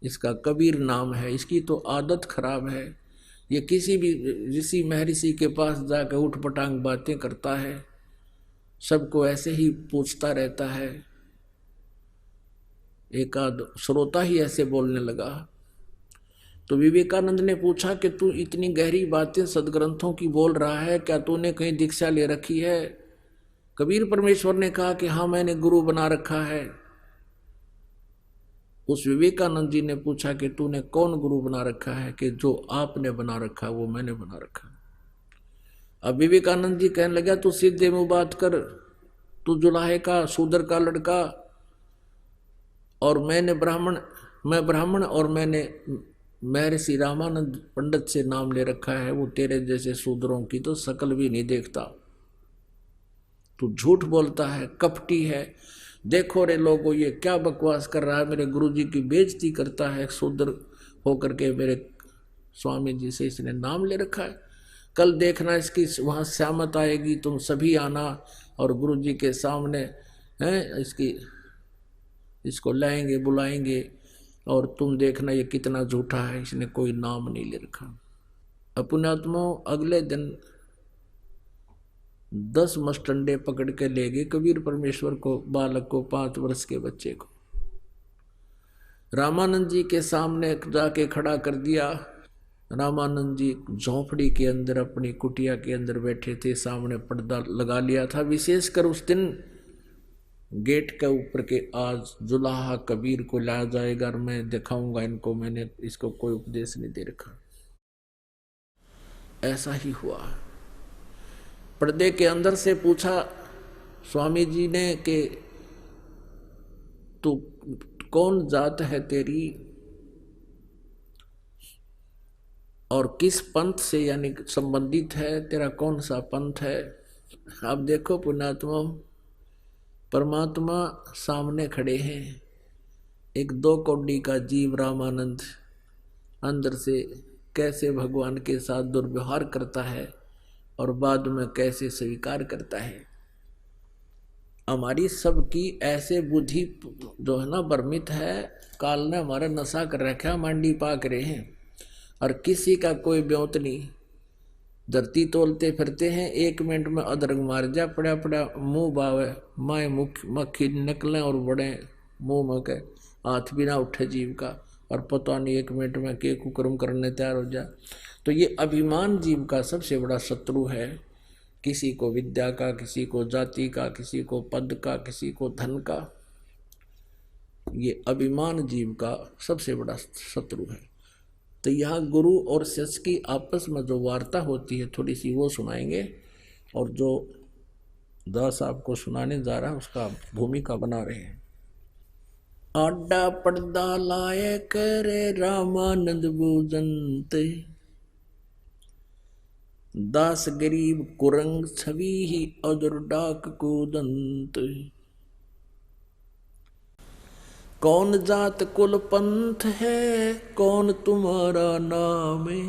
इसका कबीर नाम है, इसकी तो आदत खराब है, ये किसी भी ऋषि महर्षि के पास जाकर उठपटांग बातें करता है, सबको ऐसे ही पूछता रहता है। एक आध श्रोता ही ऐसे बोलने लगा। तो विवेकानंद ने पूछा कि तू इतनी गहरी बातें सदग्रंथों की बोल रहा है, क्या तूने कहीं दीक्षा ले रखी है? कबीर परमेश्वर ने कहा कि हाँ, मैंने गुरु बना रखा है। उस विवेकानंद जी ने पूछा कि तूने कौन गुरु बना रखा है? कि जो आपने बना रखा वो मैंने बना रखा। अब विवेकानंद जी कहने लगा, तू सीधे मुंह बात कर, तू जुलाहे का शूद्र का लड़का, और मैं ब्राह्मण और मैंने महर्षि रामानंद पंडित से नाम ले रखा है। वो तेरे जैसे शूद्रों की तो शकल भी नहीं देखता, तू झूठ बोलता है, कपटी है। देखो रे लोगों, ये क्या बकवास कर रहा है, मेरे गुरुजी की बेइज्जती करता है, शूद्र होकर के मेरे स्वामी जी से इसने नाम ले रखा है। कल देखना इसकी वहाँ श्यामत आएगी, तुम सभी आना और गुरुजी के सामने हैं इसको लाएंगे, बुलाएंगे, और तुम देखना ये कितना झूठा है, इसने कोई नाम नहीं ले रखा। पुण्यात्मा अगले दिन 10 मस्टंडे पकड़ के ले गए कबीर परमेश्वर को, बालक को, 5 वर्ष के बच्चे को रामानंद जी के सामने जाके खड़ा कर दिया। रामानंद जी झोंपड़ी के अंदर अपनी कुटिया के अंदर बैठे थे, सामने पर्दा लगा लिया था। विशेषकर उस दिन गेट के ऊपर के आज जुलाहा कबीर को लाया जाएगा और मैं दिखाऊंगा इनको, मैंने इसको कोई उपदेश नहीं दे रखा। ऐसा ही हुआ। पर्दे के अंदर से पूछा स्वामी जी ने कि तू कौन जात है तेरी और किस पंथ से यानी संबंधित है, तेरा कौन सा पंथ है। अब देखो पुण्यात्मा, परमात्मा सामने खड़े हैं, एक 2 कौड़ी का जीव रामानंद अंदर से कैसे भगवान के साथ दुर्व्यवहार करता है और बाद में कैसे स्वीकार करता है। हमारी सबकी ऐसे बुद्धि जो है ना भ्रमित है, काल ने हमारा नशा कर रखा, मांडी पाक रहे हैं और किसी का कोई ब्योत नहीं। धरती तोलते फिरते हैं, 1 मिनट में अदरक मार जा, पड़ा पड़ा मुंह बावे, माए मुख मक्खी निकले और बड़े मुंह में के हाथ भी ना उठे जीव का, और पता नहीं 1 मिनट में के कुकर्म करने तैयार हो जाए। तो ये अभिमान जीव का सबसे बड़ा शत्रु है। किसी को विद्या का, किसी को जाति का, किसी को पद का, किसी को धन का, ये अभिमान जीव का सबसे बड़ा शत्रु है। तो यहाँ गुरु और शिष्य की आपस में जो वार्ता होती है थोड़ी सी वो सुनाएंगे, और जो दास आपको सुनाने जा रहा है उसका भूमिका बना रहे हैं। आडा पर्दा लाए करे रामानंद बूजंत, दास गरीब कुरंग छवि ही अजर डाक कूदंत। कौन जात कुल पंथ है, कौन तुम्हारा नाम है,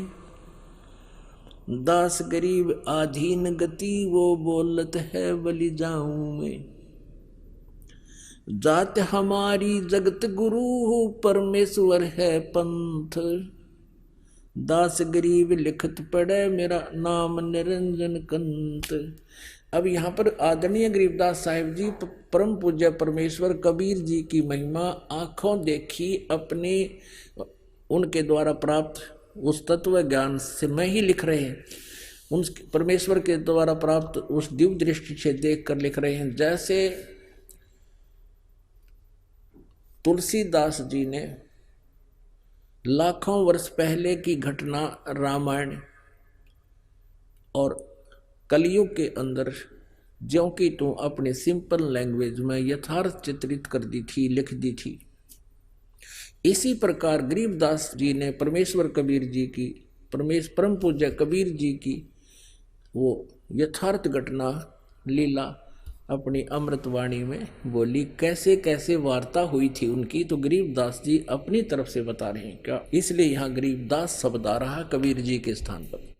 दास गरीब आधीन गति वो बोलत है बलि जाऊं मैं। जात हमारी जगत गुरु परमेश्वर है पंथ, दास गरीब लिखत पढ़े मेरा नाम निरंजन कंत। अब यहाँ पर आदरणीय गरीबदास साहिब जी परम पूज्य परमेश्वर कबीर जी की महिमा आंखों देखी अपने उनके द्वारा प्राप्त उस तत्व ज्ञान से में ही लिख रहे हैं, उन परमेश्वर के द्वारा प्राप्त उस दिव्य दृष्टि से देख कर लिख रहे हैं। जैसे तुलसीदास जी ने लाखों वर्ष पहले की घटना रामायण और कलयुग के अंदर ज्यों की तू अपने सिंपल लैंग्वेज में यथार्थ चित्रित कर दी थी, लिख दी थी। इसी प्रकार गरीबदास जी ने परमेश्वर कबीर जी की, परम पूज्य कबीर जी की वो यथार्थ घटना लीला अपनी अमृतवाणी में बोली। कैसे कैसे वार्ता हुई थी उनकी, तो गरीबदास जी अपनी तरफ से बता रहे हैं क्या, इसलिए यहाँ गरीबदास शब्द आ रहा कबीर जी के स्थान पर।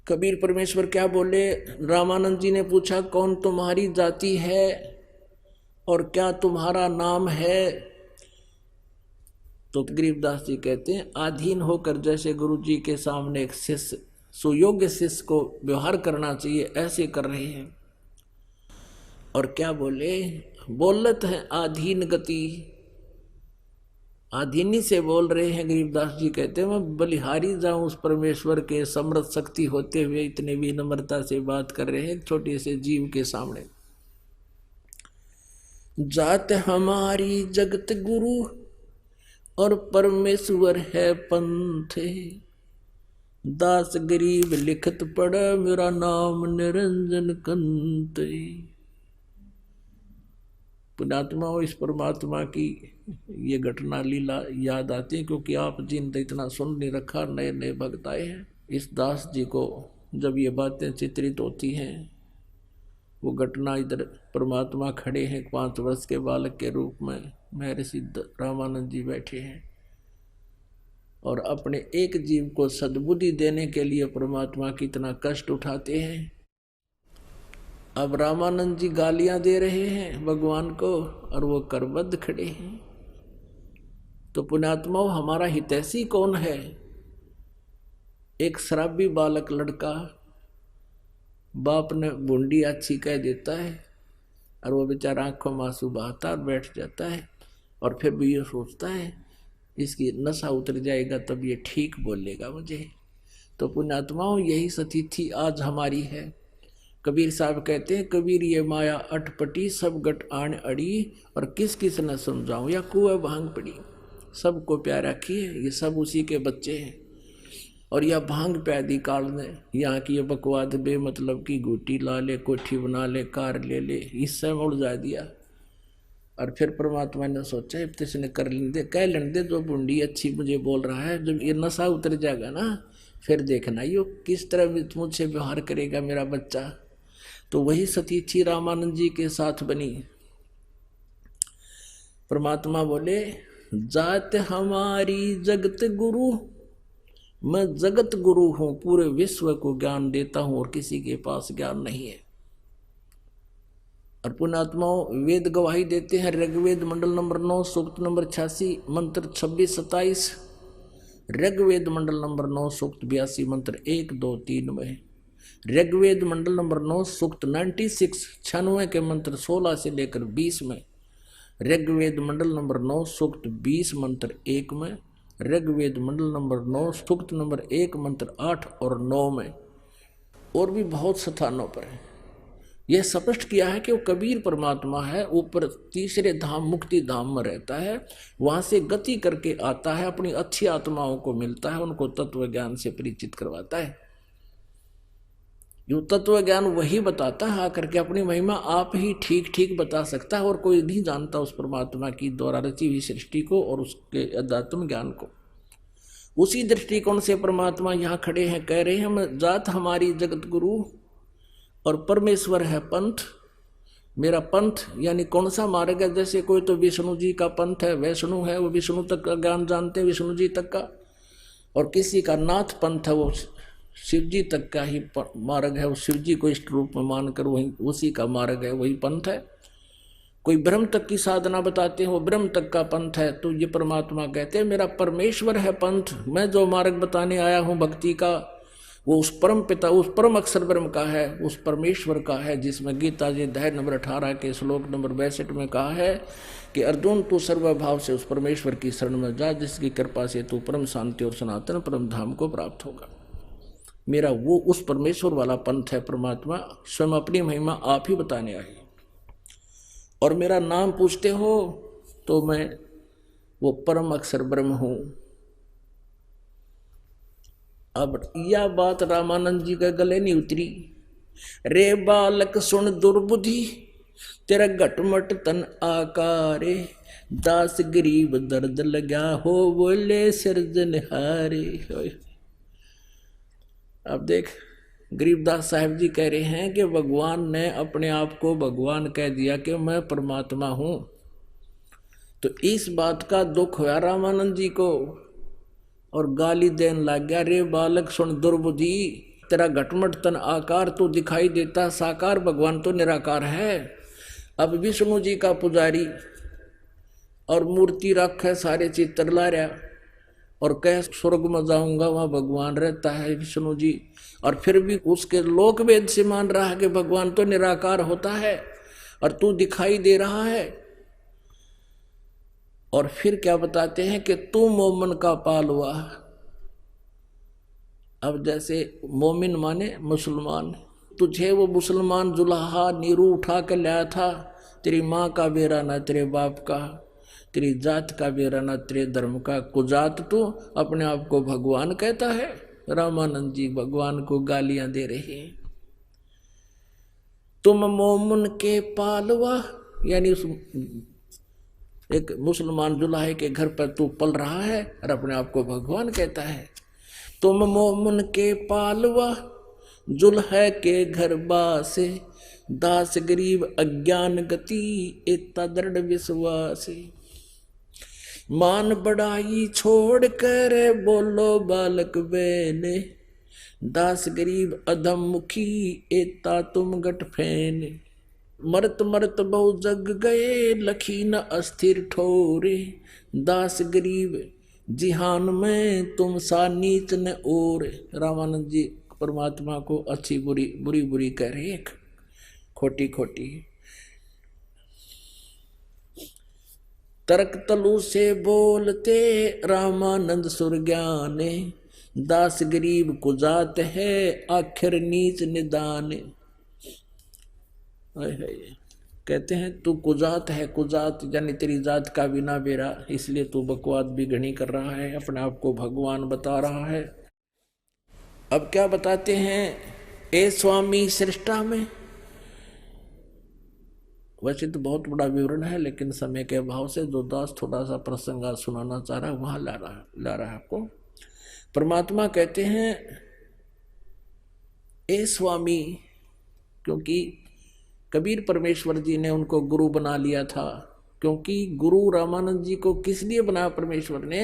कबीर परमेश्वर क्या बोले, रामानंद जी ने पूछा कौन तुम्हारी जाति है और क्या तुम्हारा नाम है, तो गरीबदास जी कहते हैं आधीन होकर जैसे गुरु जी के सामने एक शिष्य सुयोग्य शिष्य को व्यवहार करना चाहिए ऐसे कर रहे हैं। और क्या बोले, बोलत है आधीन गति, आधीनी से बोल रहे हैं। गरीबदास जी कहते हैं मैं बलिहारी जाऊं उस परमेश्वर के समर्थ शक्ति होते हुए इतने विनम्रता से बात कर रहे हैं छोटे से जीव के सामने। जात हमारी जगत गुरु और परमेश्वर है पंथ, दास गरीब लिखत पढ़ मेरा नाम निरंजन कंत। पुण्यात्मा इस परमात्मा की ये घटना लीला याद आती है, क्योंकि आप जिन इतना सुन नहीं रखा, नए नए भक्त आए हैं। इस दास जी को जब ये बातें चित्रित होती हैं, वो घटना इधर परमात्मा खड़े हैं 5 वर्ष के बालक के रूप में, महर्षि रामानंद जी बैठे हैं और अपने एक जीव को सद्बुद्धि देने के लिए परमात्मा कितना कष्ट उठाते हैं। अब रामानंद जी गालियां दे रहे हैं भगवान को और वो करबद्ध खड़े हैं। तो पुण्यात्माओं, हमारा हितैषी कौन है? एक शराबी बालक लड़का बाप ने बूंदी अच्छी कह देता है और वो बेचारा आंखों में आंसू बहाता और बैठ जाता है, और फिर भी ये सोचता है इसकी नशा उतर जाएगा तब ये ठीक बोलेगा मुझे। तो पुण्यात्माओं, यही सतिथि आज हमारी है। कबीर साहब कहते हैं, कबीर ये माया अटपटी सब गट आन अड़ी, और किस किस न समझाऊं या कुएं भांग पड़ी। सबको प्यार रखिए, ये सब उसी के बच्चे हैं। और यह भांग पैदी काल ने यहाँ की ये बकवाद बेमतलब की गोटी ला ले, कोठी बना ले, कार ले ले, इससे उलझा दिया। और फिर परमात्मा ने सोचा इसने कर लेंदे, कह लेंदे, जो बूंदी अच्छी मुझे बोल रहा है, जब ये नशा उतर जाएगा ना फिर देखना यो किस तरह मुझसे व्यवहार करेगा मेरा बच्चा। तो वही सतीथी रामानंद जी के साथ बनी। परमात्मा बोले, जात हमारी जगत गुरु, मैं जगत गुरु हूं, पूरे विश्व को ज्ञान देता हूं और किसी के पास ज्ञान नहीं है। और पुण्यात्माओं, वेद गवाही देते हैं। ऋग्वेद मंडल नंबर 9 सूक्त नंबर 86 मंत्र 26-27, ऋग्वेद मंडल नंबर 9 सूक्त 82 मंत्र 1, 2, 3 में, ऋग्वेद मंडल नंबर 9 सूक्त 96 के मंत्र 16 से लेकर 20 में, ऋग्वेद मंडल नंबर 9 सूक्त 20 मंत्र 1 में, ऋग्वेद मंडल नंबर 9 सूक्त नंबर 1 मंत्र 8 और 9 में, और भी बहुत स्थानों पर है। यह स्पष्ट किया है कि वो कबीर परमात्मा है, ऊपर तीसरे धाम मुक्ति धाम में रहता है, वहां से गति करके आता है, अपनी अच्छी आत्माओं को मिलता है, उनको तत्व ज्ञान से परिचित करवाता है। जो तत्व ज्ञान वही बताता है आकर के, अपनी महिमा आप ही ठीक ठीक बता सकता है, और कोई नहीं जानता उस परमात्मा की द्वारा रची हुई सृष्टि को और उसके अध्यात्म ज्ञान को। उसी दृष्टिकोण से परमात्मा यहाँ खड़े हैं, कह रहे हैं, जात हमारी जगत गुरु और परमेश्वर है पंथ। मेरा पंथ यानी कौन सा मार्ग है? जैसे कोई तो विष्णु जी का पंथ है, वैष्णु है, वो विष्णु तक का ज्ञान जानते हैं, विष्णु जी तक का, और किसी का नाथ पंथ है, वो शिव जी तक का ही मार्ग है, वो शिव जी को इष्ट रूप में मानकर वही उसी का मार्ग है, वही पंथ है। कोई ब्रह्म तक की साधना बताते हैं, वो ब्रह्म तक का पंथ है। तो ये परमात्मा कहते हैं, मेरा परमेश्वर है पंथ, मैं जो मार्ग बताने आया हूँ भक्ति का, वो उस परम पिता, उस परम अक्षर ब्रह्म का है, उस परमेश्वर का है, जिसमें गीता जी अध्याय नंबर 18 के श्लोक नंबर 62 में कहा है कि अर्जुन तू सर्वभाव से उस परमेश्वर की शरण में जा, जिसकी कृपा से तू परम शांति और सनातन परम धाम को प्राप्त होगा। मेरा वो उस परमेश्वर वाला पंथ है। परमात्मा स्वयं अपनी महिमा आप ही बताने आए। और मेरा नाम पूछते हो तो मैं वो परम अक्षर ब्रह्म हूं। अब यह बात रामानंद जी के गले नहीं उतरी। रे बालक सुन दुर्बुद्धि, तेरा घटमट तन आकारे, दास गरीब दर्द लगा हो बोले सिरजनहारे। अब देख, गरीबदास साहब जी कह रहे हैं कि भगवान ने अपने आप को भगवान कह दिया कि मैं परमात्मा हूं। तो इस बात का दुख हुआ रामानंद जी को और गाली देने लग गया। रे बालक सुन दुर्बुद्धि, तेरा घटमट तन आकार तो दिखाई देता, साकार भगवान तो निराकार है। अब विष्णु जी का पुजारी और मूर्ति रख है, सारे चित्र ला रहा और कह स्वर्ग में जाऊंगा, वहां भगवान रहता है विष्णु जी, और फिर भी उसके लोक वेद से मान रहा है कि भगवान तो निराकार होता है और तू दिखाई दे रहा है। और फिर क्या बताते हैं कि तू मोमिन का पालवा। अब जैसे मोमिन माने मुसलमान, तुझे वो मुसलमान जुलाहा नीरू उठा कर लाया था, तेरी माँ का बेरा ना तेरे बाप का, तेरी जात का बेरा ना तेरे धर्म का, कुजात तू अपने आप को भगवान कहता है। रामानंद जी भगवान को गालियां दे रहे हैं। तुम मोमिन के पालवा, यानी उस एक मुसलमान जुलाहे के घर पर तू पल रहा है और अपने आप को भगवान कहता है। तुम मोमिन के पालवा, जुल्हे के घर बासे, दास गरीब अज्ञान गति, इतना दृढ़ विश्वास। मान बढ़ाई छोड़ कर बोलो बालक बेने, दास गरीब अधम मुखी, इतना तुम गट फैने। मरत मरत बहु जग गए, लखी न अस्थिर ठोरे। दास गरीब जिहान में तुम सा नीच न ओर। रामानंद जी परमात्मा को अच्छी बुरी बुरी बुरी कह रहे, खोटी खोटी। तर्क तलु से बोलते रामानंद सुर ज्ञाने। दास गरीब कुजात है आखिर नीच निदान। कहते हैं तू कुजात है, कुजात यानी तेरी जात का बिना बेरा, इसलिए तू बकवाद भी घनी कर रहा है, अपने आप को भगवान बता रहा है। अब क्या बताते हैं, ए स्वामी सृष्टा में। वैसे तो बहुत बड़ा विवरण है, लेकिन समय के अभाव से जो दास थोड़ा सा प्रसंग आज सुनाना चाह रहा है वहां ला रहा है आपको। परमात्मा कहते हैं ए स्वामी, क्योंकि कबीर परमेश्वर जी ने उनको गुरु बना लिया था। क्योंकि गुरु रामानंद जी को किस लिए बनाया परमेश्वर ने,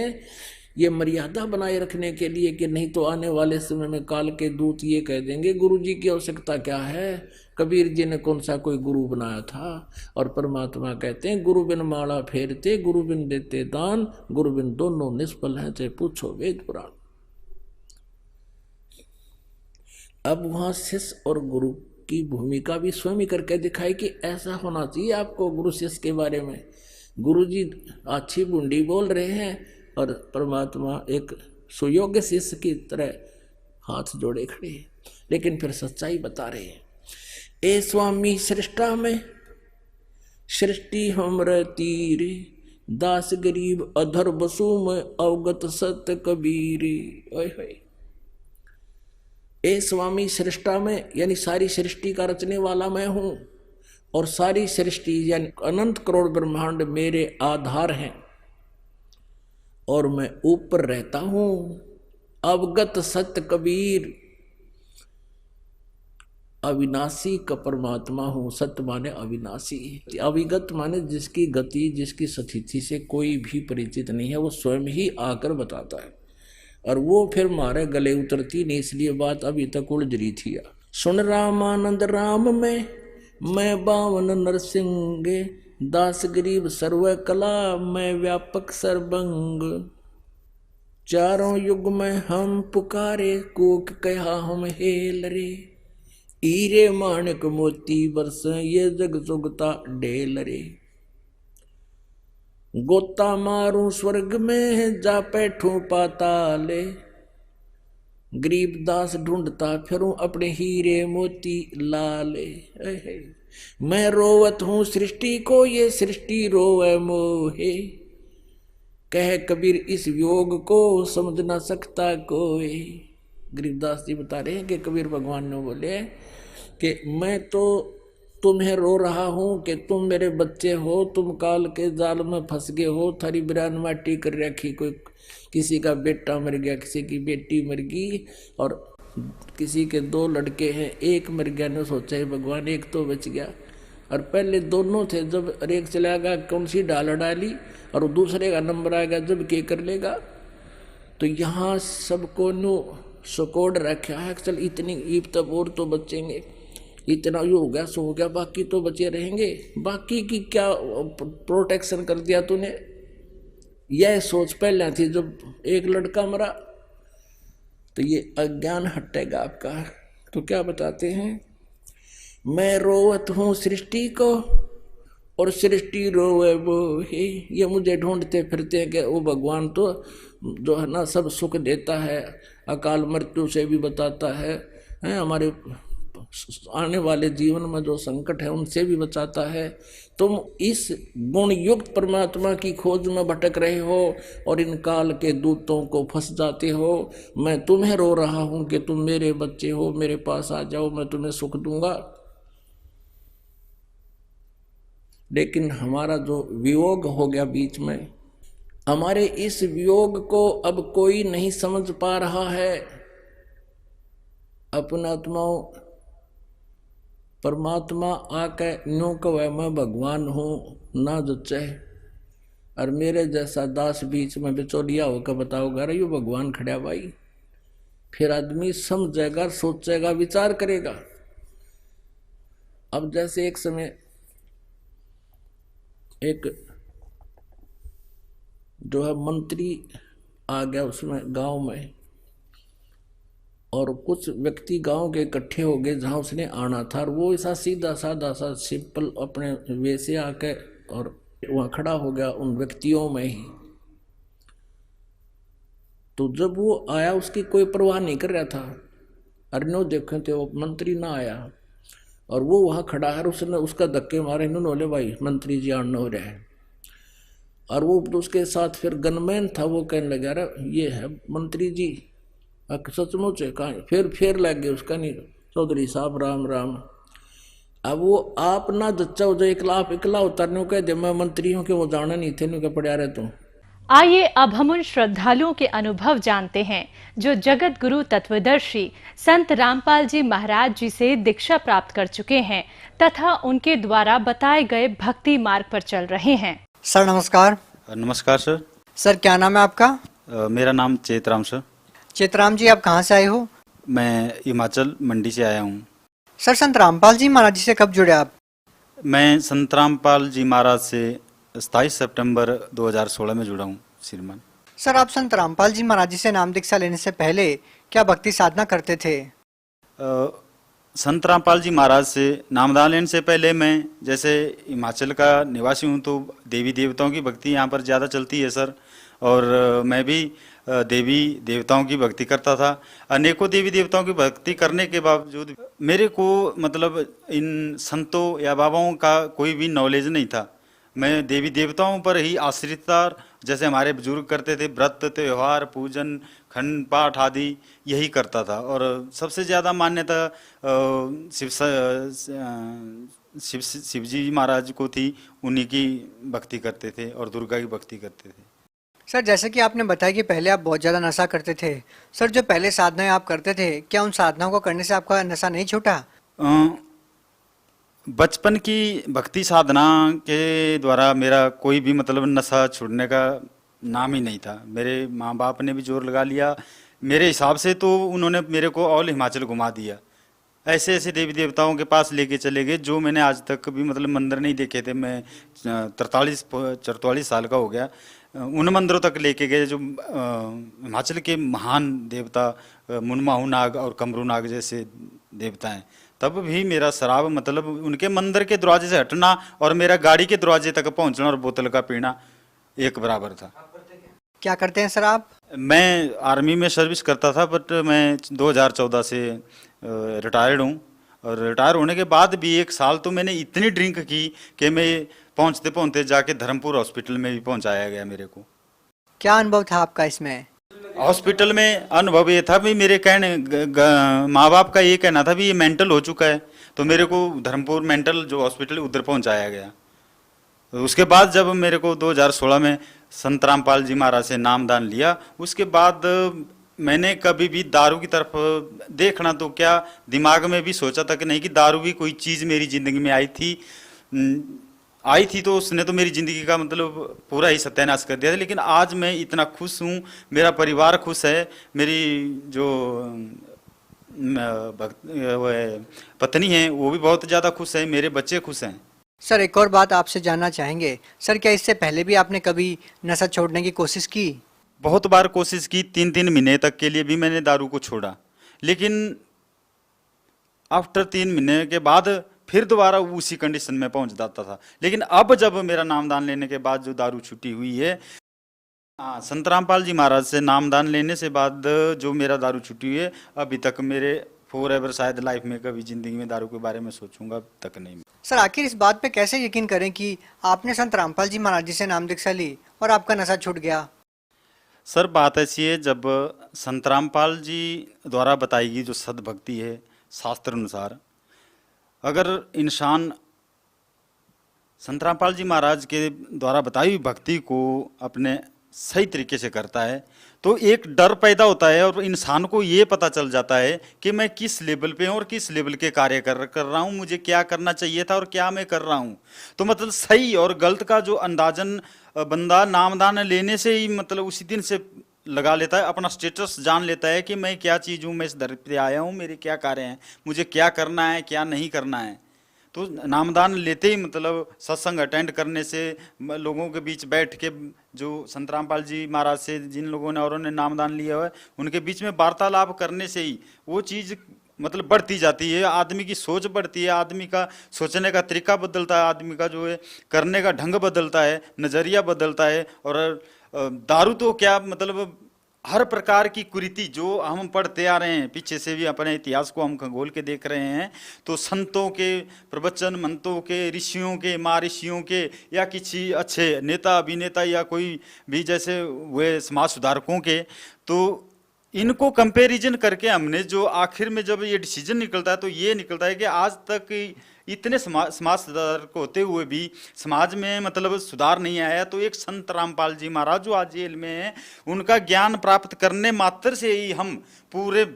ये मर्यादा बनाए रखने के लिए कि नहीं तो आने वाले समय में काल के दूत ये कह देंगे गुरु जी की आवश्यकता क्या है, कबीर जी ने कौन सा कोई गुरु बनाया था। और परमात्मा कहते हैं गुरु बिन माला फेरते, गुरु बिन देते दान, गुरु बिन दोनों निष्फल हैं, चाहे पूछो वेद पुराण। अब वहां शिष्य और गुरु की भूमिका भी स्वयं ही करके दिखाई कि ऐसा होना चाहिए आपको गुरु शिष्य के बारे में। गुरु जी अच्छी बूंदी बोल रहे हैं और परमात्मा एक सुयोग्य शिष्य की तरह हाथ जोड़े खड़े हैं, लेकिन फिर सच्चाई बता रहे हैं। ए स्वामी सृष्टा में सृष्टि हमर तीर, दास गरीब अधर बसु में अवगत सत्य कबीर। ए स्वामी सृष्टा में यानी सारी सृष्टि का रचने वाला मैं हूं, और सारी सृष्टि यानी अनंत करोड़ ब्रह्मांड मेरे आधार हैं, और मैं ऊपर रहता हूं। अवगत सत्य कबीर, अविनाशी का परमात्मा हूं। सत्य माने अविनाशी, अविगत माने जिसकी गति जिसकी स्थिति से कोई भी परिचित नहीं है, वो स्वयं ही आकर बताता है, और वो फिर मारे गले उतरती नहीं, इसलिए बात अभी तक उलझ रही थी। सुन रामानंद राम में मैं बावन नरसिंह, दास गरीब सर्व कला मैं व्यापक सर्वंग। चारों युग में हम पुकारे, कोक कहा हम हेल रे। हीरे माणिक मोती बरस ये जग जुगता ढेल रे। गोता मारूं स्वर्ग में जा बैठूं पाताले, गरीब दास ढूंढता फिरूं अपने हीरे मोती लाले। मैं रोवत हूं सृष्टि को ये सृष्टि रोवे मोहे, कह कबीर इस वियोग को समझ ना सकता कोई। गरीबदास जी बता रहे हैं कि कबीर भगवान ने बोले कि मैं तो तुम्हें रो रहा हूं कि तुम मेरे बच्चे हो, तुम काल के जाल में फंस गए हो, थारी बिरान माटी कर रखी, कोई किसी का बेटा मर गया, किसी की बेटी मर गई, और किसी के 2 लड़के हैं, एक मर गया, ने सोचा है भगवान एक तो बच गया, और पहले दोनों थे, जब एक चला गया कौन सी डाल डाली, और दूसरे का नंबर आएगा जब के कर लेगा। तो यहाँ सबको नो सकोड़ रखा है, चल इतनी ईब तब और तो बचेंगे, इतना यो हो गया सो हो गया, बाकी तो बचे रहेंगे, बाकी की क्या प्रोटेक्शन कर दिया तूने। यह सोच पहले थी, जब एक लड़का मरा तो ये अज्ञान हटेगा आपका। तो क्या बताते हैं, मैं रोवत हूँ सृष्टि को और सृष्टि रोवे वो ही। ये मुझे ढूंढते फिरते हैं कि वो भगवान तो जो है ना सब सुख देता है, अकाल मृत्यु से भी बताता है, हमारे आने वाले जीवन में जो संकट है उनसे भी बचाता है। तुम इस गुण युक्त परमात्मा की खोज में भटक रहे हो और इन काल के दूतों को फंस जाते हो। मैं तुम्हें रो रहा हूं कि तुम मेरे बच्चे हो, मेरे पास आ जाओ, मैं तुम्हें सुख दूंगा। लेकिन हमारा जो वियोग हो गया बीच में, हमारे इस वियोग को अब कोई नहीं समझ पा रहा है। अपना आत्माओं परमात्मा आके नो कहे मैं भगवान हूँ ना जचे, और मेरे जैसा दास बीच में बिचौलिया होकर बताओगा अरे यो भगवान खड़ा भाई, फिर आदमी समझेगा, सोचेगा, विचार करेगा। अब जैसे एक समय एक जो है मंत्री आ गया उसमें गांव में, और कुछ व्यक्ति गांव के इकट्ठे हो गए जहां उसने आना था, और वो ऐसा सीधा साधा सा सिंपल अपने वे से आके और वहां खड़ा हो गया उन व्यक्तियों में ही। तो जब वो आया उसकी कोई परवाह नहीं कर रहा था, अरनो देखे थे वो मंत्री ना आया और वो वहां खड़ा है, उसने उसका धक्के मारे, इन्होंने बोले भाई मंत्री जी आना हो रहा है। और वो उसके साथ फिर गनमैन था, वो कहने लगा अरे ये है मंत्री जी, सचमुच है कहाँ, फिर लग गए उसका, नहीं चौधरी साहब राम राम। अब वो आप ना जच्चा हो जाए, इकला उतरने को कह दे मैं मंत्री हूँ कि वो जाना नहीं थे, नहीं पड़े रहे तुम। आइए अब हम उन श्रद्धालुओं के अनुभव जानते हैं जो जगत गुरु तत्वदर्शी संत रामपाल जी महाराज जी से दीक्षा प्राप्त कर चुके हैं तथा उनके द्वारा बताए गए भक्ति मार्ग पर चल रहे हैं। सर नमस्कार। नमस्कार सर। सर क्या नाम है आपका? मेरा नाम चेतराम सर। चेतराम जी आप कहाँ से आए हो? मैं हिमाचल मंडी से आया हूँ। सर संत रामपाल जी महाराज जी से कब जुड़े आप? मैं संत रामपाल जी महाराज से 27 सितंबर 2016 में जुड़ा हूँ श्रीमान। सर आप संत रामपाल जी महाराज जी से नाम दीक्षा लेने से पहले क्या भक्ति साधना करते थे? संत रामपाल जी महाराज से नामदान लेने से पहले मैं जैसे हिमाचल का निवासी हूँ तो देवी देवताओं की भक्ति यहाँ पर ज़्यादा चलती है सर, और मैं भी देवी देवताओं की भक्ति करता था। अनेकों देवी देवताओं की भक्ति करने के बावजूद मेरे को मतलब इन संतों या बाबाओं का कोई भी नॉलेज नहीं था। मैं देवी देवताओं पर ही आश्रित था, जैसे हमारे बुजुर्ग करते थे, व्रत त्योहार पूजन खंड पाठ आदि यही करता था। और सबसे ज़्यादा मान्यता शिव जी महाराज को थी, उन्हीं की भक्ति करते थे और दुर्गा की भक्ति करते थे। सर जैसे कि आपने बताया कि पहले आप बहुत ज़्यादा नशा करते थे, सर जो पहले साधनाएं आप करते थे क्या उन साधनाओं को करने से आपका नशा नहीं छूटा? बचपन की भक्ति साधना के द्वारा मेरा कोई भी मतलब नशा छूटने का नाम ही नहीं था। मेरे माँ बाप ने भी जोर लगा लिया, मेरे हिसाब से तो उन्होंने मेरे को ऑल हिमाचल घुमा दिया। ऐसे ऐसे देवी देवताओं के पास लेके चले गए जो मैंने आज तक भी मतलब मंदिर नहीं देखे थे। मैं 43 साल का हो गया, उन मंदिरों तक लेके गए जो हिमाचल के महान देवता मुनमाहू नाग और कमरू नाग जैसे देवता हैं। तब भी मेरा शराब मतलब उनके मंदिर के दरवाजे से हटना और मेरा गाड़ी के दरवाजे तक पहुंचना और बोतल का पीना एक बराबर था। क्या करते हैं सर आप? मैं आर्मी में सर्विस करता था, बट मैं 2014 से रिटायर्ड हूँ। और रिटायर होने के बाद भी 1 साल तो मैंने इतनी ड्रिंक की कि मैं पहुँचते पहुँचते जाके धर्मपुर हॉस्पिटल में भी पहुँचाया गया मेरे को। क्या अनुभव था आपका इसमें? हॉस्पिटल में अनुभव ये था भी मेरे कहने माँ बाप का ये कहना था भी ये मेंटल हो चुका है, तो मेरे को धर्मपुर मेंटल जो हॉस्पिटल उधर पहुँचाया गया। तो उसके बाद जब मेरे को 2016 में संत रामपाल जी महाराज से नामदान लिया, उसके बाद मैंने कभी भी दारू की तरफ देखना तो क्या दिमाग में भी सोचा था कि नहीं कि दारू भी कोई चीज़ मेरी ज़िंदगी में आई थी तो उसने तो मेरी ज़िंदगी का मतलब पूरा ही सत्यानाश कर दिया था। लेकिन आज मैं इतना खुश हूँ, मेरा परिवार खुश है, मेरी जो पत्नी है वो भी बहुत ज़्यादा खुश है, मेरे बच्चे खुश हैं। सर एक और बात आपसे जानना चाहेंगे, सर क्या इससे पहले भी आपने कभी नशा छोड़ने की कोशिश की? बहुत बार कोशिश की, 3 महीने तक के लिए भी मैंने दारू को छोड़ा, लेकिन आफ्टर 3 महीने के बाद फिर दोबारा उसी कंडीशन में पहुंच जाता था। लेकिन अब जब मेरा नामदान लेने के बाद जो दारू छुट्टी हुई है, हाँ, संत रामपाल जी महाराज से नामदान लेने से बाद जो मेरा दारू छुट्टी हुई है, अभी तक मेरे फॉर एवर शायद लाइफ में कभी जिंदगी में दारू के बारे में सोचूंगा तक नहीं। सर आखिर इस बात पे कैसे यकीन करें कि आपने संत रामपाल जी महाराज जी से नाम दीक्षा ली और आपका नशा छूट गया? सर बात ऐसी है, जब संत रामपाल जी द्वारा बताई गई जो सद्भक्ति है शास्त्र अनुसार, अगर इंसान संत रामपाल जी महाराज के द्वारा बताई हुई भक्ति को अपने सही तरीके से करता है तो एक डर पैदा होता है और इंसान को ये पता चल जाता है कि मैं किस लेवल पे हूँ और किस लेवल के कार्य कर रहा हूँ, मुझे क्या करना चाहिए था और क्या मैं कर रहा हूँ। तो मतलब सही और गलत का जो अंदाजन बंदा नामदान लेने से ही मतलब उसी दिन से लगा लेता है, अपना स्टेटस जान लेता है कि मैं क्या चीज़ हूँ, मैं इस धरती पे आया हूँ, मेरे क्या कार्य हैं, मुझे क्या करना है क्या नहीं करना है। तो नामदान लेते ही मतलब सत्संग अटेंड करने से, लोगों के बीच बैठ के, जो संत रामपाल जी महाराज से जिन लोगों ने औरों ने नामदान लिया है उनके बीच में वार्तालाप करने से ही वो चीज़ मतलब बढ़ती जाती है, आदमी की सोच बढ़ती है, आदमी का सोचने का तरीका बदलता है, आदमी का जो है करने का ढंग बदलता है, नज़रिया बदलता है। और दारू तो क्या मतलब हर प्रकार की कुरीति जो हम पढ़ते आ रहे हैं, पीछे से भी अपने इतिहास को हम खंगोल के देख रहे हैं, तो संतों के प्रवचन, मंतों के, ऋषियों के, महर्षियों के, या किसी अच्छे नेता अभिनेता या कोई भी जैसे हुए समाज सुधारकों के, तो इनको कंपैरिजन करके हमने जो आखिर में जब ये डिसीजन निकलता है तो ये निकलता है कि आज तक इतने समाज सुधारक होते हुए भी समाज में मतलब सुधार नहीं आया। तो एक संत रामपाल जी महाराज जो आज जेल में हैं, उनका ज्ञान प्राप्त करने मात्र से ही हम पूरे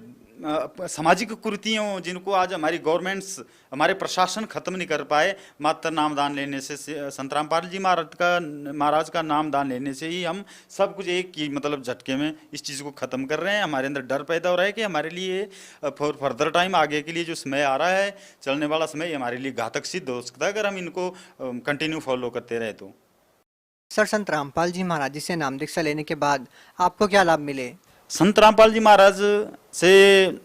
सामाजिक कुरीतियों जिनको आज हमारी गवर्नमेंट्स, हमारे प्रशासन खत्म नहीं कर पाए, मात्र नामदान लेने से, संत रामपाल जी महाराज का नामदान लेने से ही हम सब कुछ एक ही मतलब झटके में इस चीज़ को ख़त्म कर रहे हैं। हमारे अंदर डर पैदा हो रहा है कि हमारे लिए फॉर फर्दर टाइम, आगे के लिए जो समय आ रहा है, चलने वाला समय हमारे लिए घातक सिद्ध हो सकता है अगर हम इनको कंटिन्यू फॉलो करते रहे तो। सर, संत रामपाल जी महाराज जी से नाम दीक्षा लेने के बाद आपको क्या लाभ मिले? संत रामपाल जी महाराज से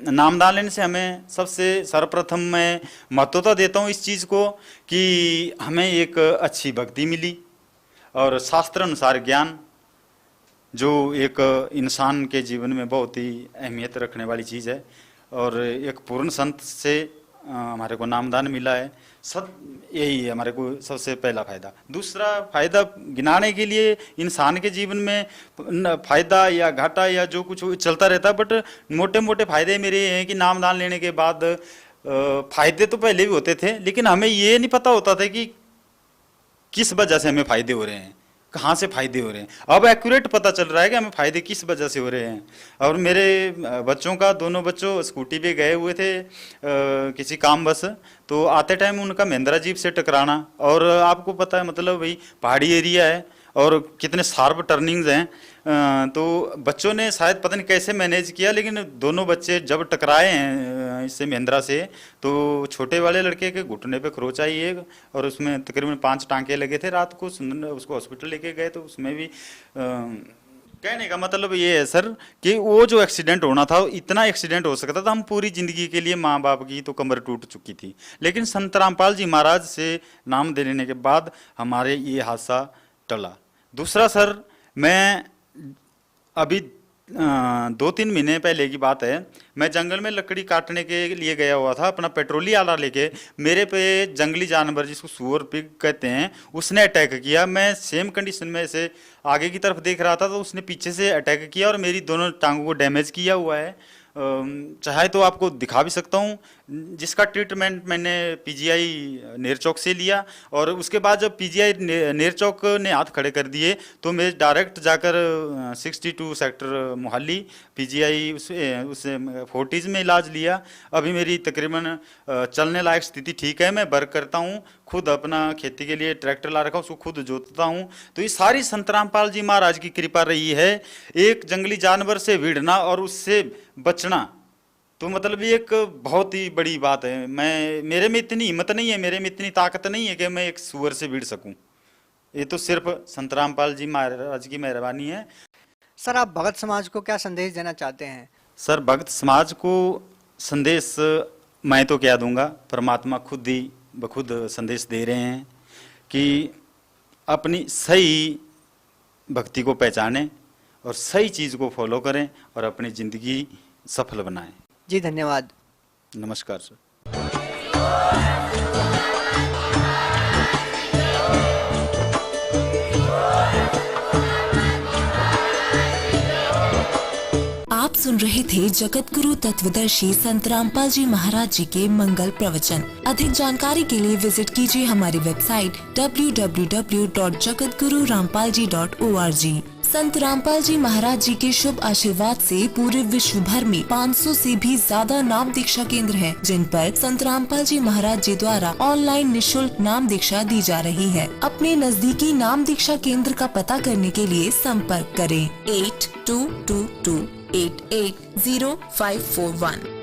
नामदान लेने से हमें सबसे सर्वप्रथम मैं महत्वता देता हूँ इस चीज़ को कि हमें एक अच्छी भक्ति मिली और शास्त्र अनुसार ज्ञान, जो एक इंसान के जीवन में बहुत ही अहमियत रखने वाली चीज़ है, और एक पूर्ण संत से हमारे को नामदान मिला है। यही है हमारे को सबसे पहला फायदा। दूसरा फायदा गिनाने के लिए इंसान के जीवन में फायदा या घाटा या जो कुछ चलता रहता है, बट मोटे मोटे फायदे मेरे ये हैं कि नामदान लेने के बाद फायदे तो पहले भी होते थे, लेकिन हमें ये नहीं पता होता था कि किस वजह से हमें फायदे हो रहे हैं, कहाँ से फायदे हो रहे हैं। अब एक्यूरेट पता चल रहा है कि हमें फायदे किस वजह से हो रहे हैं। और मेरे बच्चों का, दोनों बच्चों स्कूटी पे गए हुए थे किसी काम बस, तो आते टाइम उनका महिंद्रा जीप से टकराना, और आपको पता है मतलब भाई पहाड़ी एरिया है और कितने शार्प टर्निंग्स हैं, तो बच्चों ने शायद पता नहीं कैसे मैनेज किया, लेकिन दोनों बच्चे जब टकराए हैं इससे महिंद्रा से, तो छोटे वाले लड़के के घुटने पे खरोच आई एक, और उसमें तकरीबन 5 टांके लगे थे। रात को उसको हॉस्पिटल लेके गए तो उसमें भी कहने का मतलब ये है सर कि वो जो एक्सीडेंट होना था, इतना एक्सीडेंट हो सकता था, हम पूरी जिंदगी के लिए माँ बाप की तो कमर टूट चुकी थी, लेकिन संत रामपाल जी महाराज से नाम दे लेने के बाद हमारे ये हादसा टला। दूसरा सर, मैं अभी 2-3 महीने पहले की बात है, मैं जंगल में लकड़ी काटने के लिए गया हुआ था अपना पेट्रोली आला लेके। मेरे पे जंगली जानवर जिसको सुअर पिग कहते हैं उसने अटैक किया। मैं सेम कंडीशन में से आगे की तरफ देख रहा था तो उसने पीछे से अटैक किया और मेरी दोनों टांगों को डैमेज किया हुआ है। चाहे तो आपको दिखा भी सकता हूँ, जिसका ट्रीटमेंट मैंने पीजीआई नेरचौक से लिया, और उसके बाद जब पीजीआई नेरचौक ने हाथ खड़े कर दिए तो मैं डायरेक्ट जाकर 62 सेक्टर मोहाली पीजीआई उसे फोर्टीज़ में इलाज लिया। अभी मेरी तकरीबन चलने लायक स्थिति ठीक है। मैं वर्क करता हूँ, खुद अपना खेती के लिए ट्रैक्टर ला रखा हूँ, उसको खुद जोतता हूँ। तो ये सारी संत रामपाल जी महाराज की कृपा रही है। एक जंगली जानवर से भिड़ना और उससे बचना तो मतलब ये एक बहुत ही बड़ी बात है। मेरे में इतनी हिम्मत नहीं है, मेरे में इतनी ताकत नहीं है कि मैं एक सुअर से भिड़ सकूं। ये तो सिर्फ संत रामपाल जी महाराज की मेहरबानी है। सर, आप भगत समाज को क्या संदेश देना चाहते हैं? सर, भगत समाज को संदेश मैं तो क्या दूंगा, परमात्मा खुद ही बखुद संदेश दे रहे हैं कि अपनी सही भक्ति को पहचानें और सही चीज़ को फॉलो करें और अपनी ज़िंदगी सफल बनाएं। जी धन्यवाद। नमस्कार सर। आप सुन रहे थे जगत गुरु तत्वदर्शी संत रामपाल जी महाराज जी के मंगल प्रवचन। अधिक जानकारी के लिए विजिट कीजिए हमारी वेबसाइट www.jagatgururampalji.org। संत रामपाल जी महाराज जी के शुभ आशीर्वाद से पूरे विश्व भर में 500 से भी ज्यादा नाम दीक्षा केंद्र हैं, जिन पर संत रामपाल जी महाराज जी द्वारा ऑनलाइन निशुल्क नाम दीक्षा दी जा रही है। अपने नजदीकी नाम दीक्षा केंद्र का पता करने के लिए संपर्क करें 8222880541।